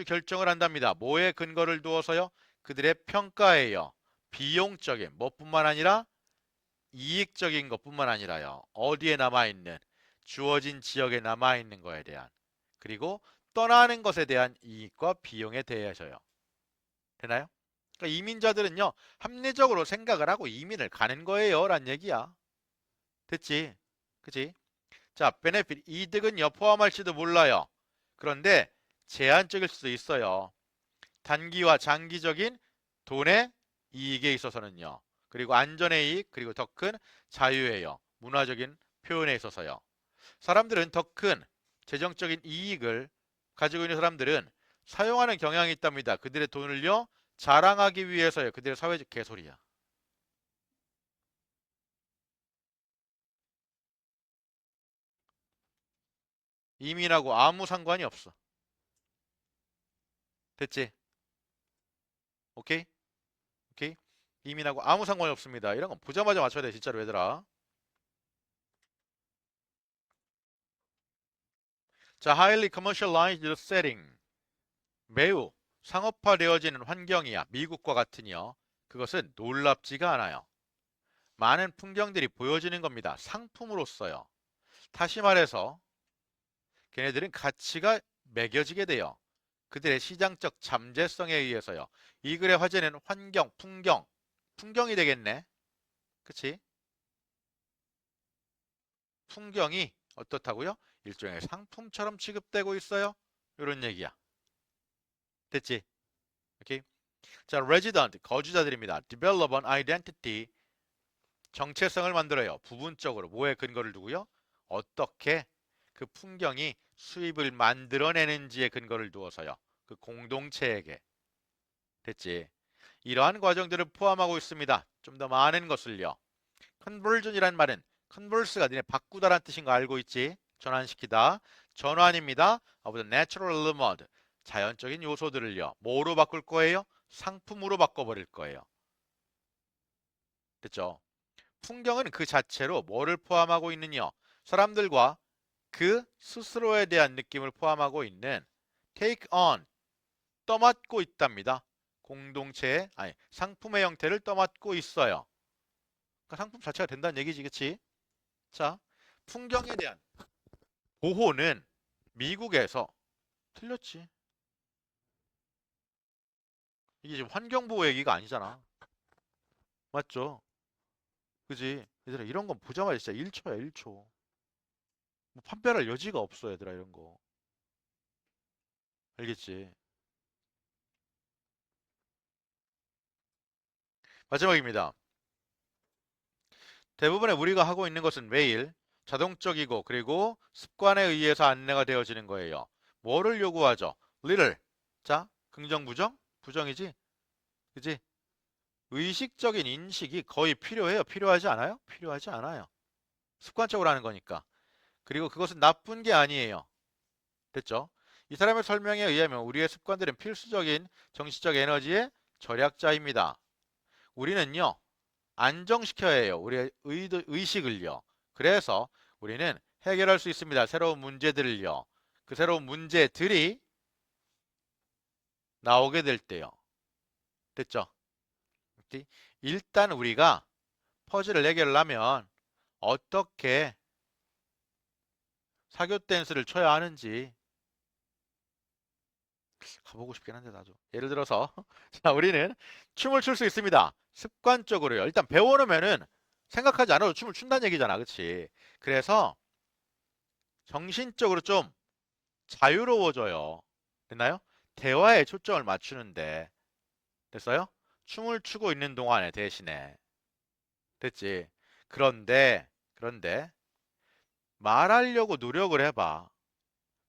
결정을 한답니다. 뭐에 근거를 두어서요? 그들의 평가예요. 비용적인 뭐뿐만 아니라 이익적인 것뿐만 아니라요. 어디에 남아있는 주어진 지역에 남아있는 거에 대한 그리고 떠나는 것에 대한 이익과 비용에 대해서요. 되나요? 그러니까 이민자들은요. 합리적으로 생각을 하고 이민을 가는 거예요. 란 얘기야. 됐지? 그치? 자, 베네핏 이득은요. 포함할지도 몰라요. 그런데 제한적일 수도 있어요. 단기와 장기적인 돈의 이익에 있어서는요. 그리고 안전의 이익, 그리고 더 큰 자유예요. 문화적인 표현에 있어서요. 사람들은 더 큰 재정적인 이익을 가지고 있는 사람들은 사용하는 경향이 있답니다. 그들의 돈을요. 자랑하기 위해서요. 그들의 사회적 개소리야. 이민하고 아무 상관이 없어. 됐지? 오케이? 오케이? 이민하고 아무 상관이 없습니다. 이런 건 보자마자 맞춰야 돼. 진짜로 얘들아. 자, highly commercialized setting. 매우 상업화되어지는 환경이야. 미국과 같으니요. 그것은 놀랍지가 않아요. 많은 풍경들이 보여지는 겁니다. 상품으로서요. 다시 말해서 걔네들은 가치가 매겨지게 돼요. 그들의 시장적 잠재성에 의해서요. 이 글의 화제는 환경, 풍경이 되겠네. 그치? 풍경이 어떻다고요? 일종의 상품처럼 취급되고 있어요. 이런 얘기야. 됐지? 오케이. 자, resident 거주자들입니다. develop an identity 정체성을 만들어요. 부분적으로 뭐에 근거를 두고요? 어떻게 그 풍경이 수입을 만들어내는지에 근거를 두어서요. 그 공동체에게. 됐지? 이러한 과정들을 포함하고 있습니다. 좀 더 많은 것을요. conversion이란 말은 converse가 니네 바꾸다란 뜻인 거 알고 있지? 전환시키다. 전환입니다. of the natural element. 자연적인 요소들을요. 뭐로 바꿀 거예요? 상품으로 바꿔버릴 거예요. 됐죠? 풍경은 그 자체로 뭐를 포함하고 있느냐? 사람들과 그 스스로에 대한 느낌을 포함하고 있는 take on, 떠맡고 있답니다. 공동체의, 아니, 상품의 형태를 떠맡고 있어요. 그러니까 상품 자체가 된다는 얘기지, 그치? 자, 풍경에 대한 보호는 미국에서 틀렸지. 이게 지금 환경보호 얘기가 아니잖아. 맞죠? 그지? 얘들아, 이런 건 보자마자 진짜 1초야, 1초. 뭐 판별할 여지가 없어, 얘들아, 이런 거. 알겠지? 마지막입니다. 대부분의 우리가 하고 있는 것은 매일 자동적이고 그리고 습관에 의해서 안내가 되어지는 거예요. 뭐를 요구하죠? little. 자, 긍정, 부정? 부정이지? 그지? 의식적인 인식이 거의 필요해요. 필요하지 않아요? 필요하지 않아요. 습관적으로 하는 거니까. 그리고 그것은 나쁜 게 아니에요. 됐죠? 이 사람의 설명에 의하면 우리의 습관들은 필수적인 정신적 에너지의 절약자입니다. 우리는요, 안정시켜야 해요. 우리의 의식을요. 그래서 우리는 해결할 수 있습니다. 새로운 문제들을요. 그 새로운 문제들이 나오게 될 때요. 됐죠? 일단 우리가 퍼즐을 해결하려면 어떻게 사교 댄스를 쳐야 하는지 가보고 싶긴 한데 나도. 예를 들어서 자, 우리는 춤을 출 수 있습니다. 습관적으로요. 일단 배워놓으면은 생각하지 않아도 춤을 춘다는 얘기잖아. 그치? 그래서 정신적으로 좀 자유로워져요. 됐나요? 대화에 초점을 맞추는데 됐어요? 춤을 추고 있는 동안에 대신에 됐지. 그런데 말하려고 노력을 해봐.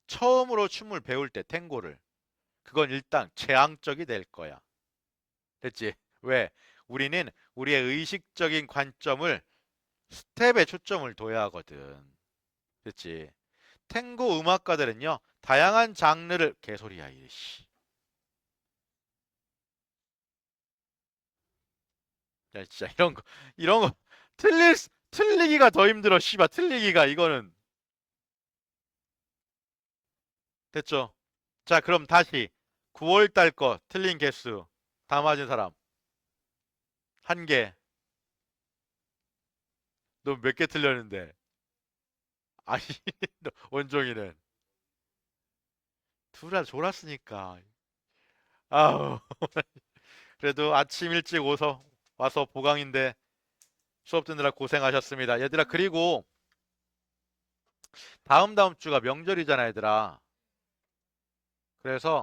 처음으로 춤을 배울 때 탱고를 그건 일단 재앙적이 될 거야. 됐지? 왜? 우리는 우리의 의식적인 관점을 스텝에 초점을 둬야 하거든. 됐지? 탱고 음악가들은요, 다양한 장르를 개소리야, 이씨. 야, 진짜 이런 거 틀리기가 더 힘들어, 씨발. 틀리기가 이거는 됐죠? 자, 그럼 다시 9월 달 거 틀린 개수 다 맞은 사람 한 개. 너 몇 개 틀렸는데? 아니, 너 원종이는 둘 다 졸았으니까. 아우, 그래도 아침 일찍 와서 보강인데 수업 듣느라 고생하셨습니다. 얘들아, 그리고 다음 주가 명절이잖아, 얘들아. 그래서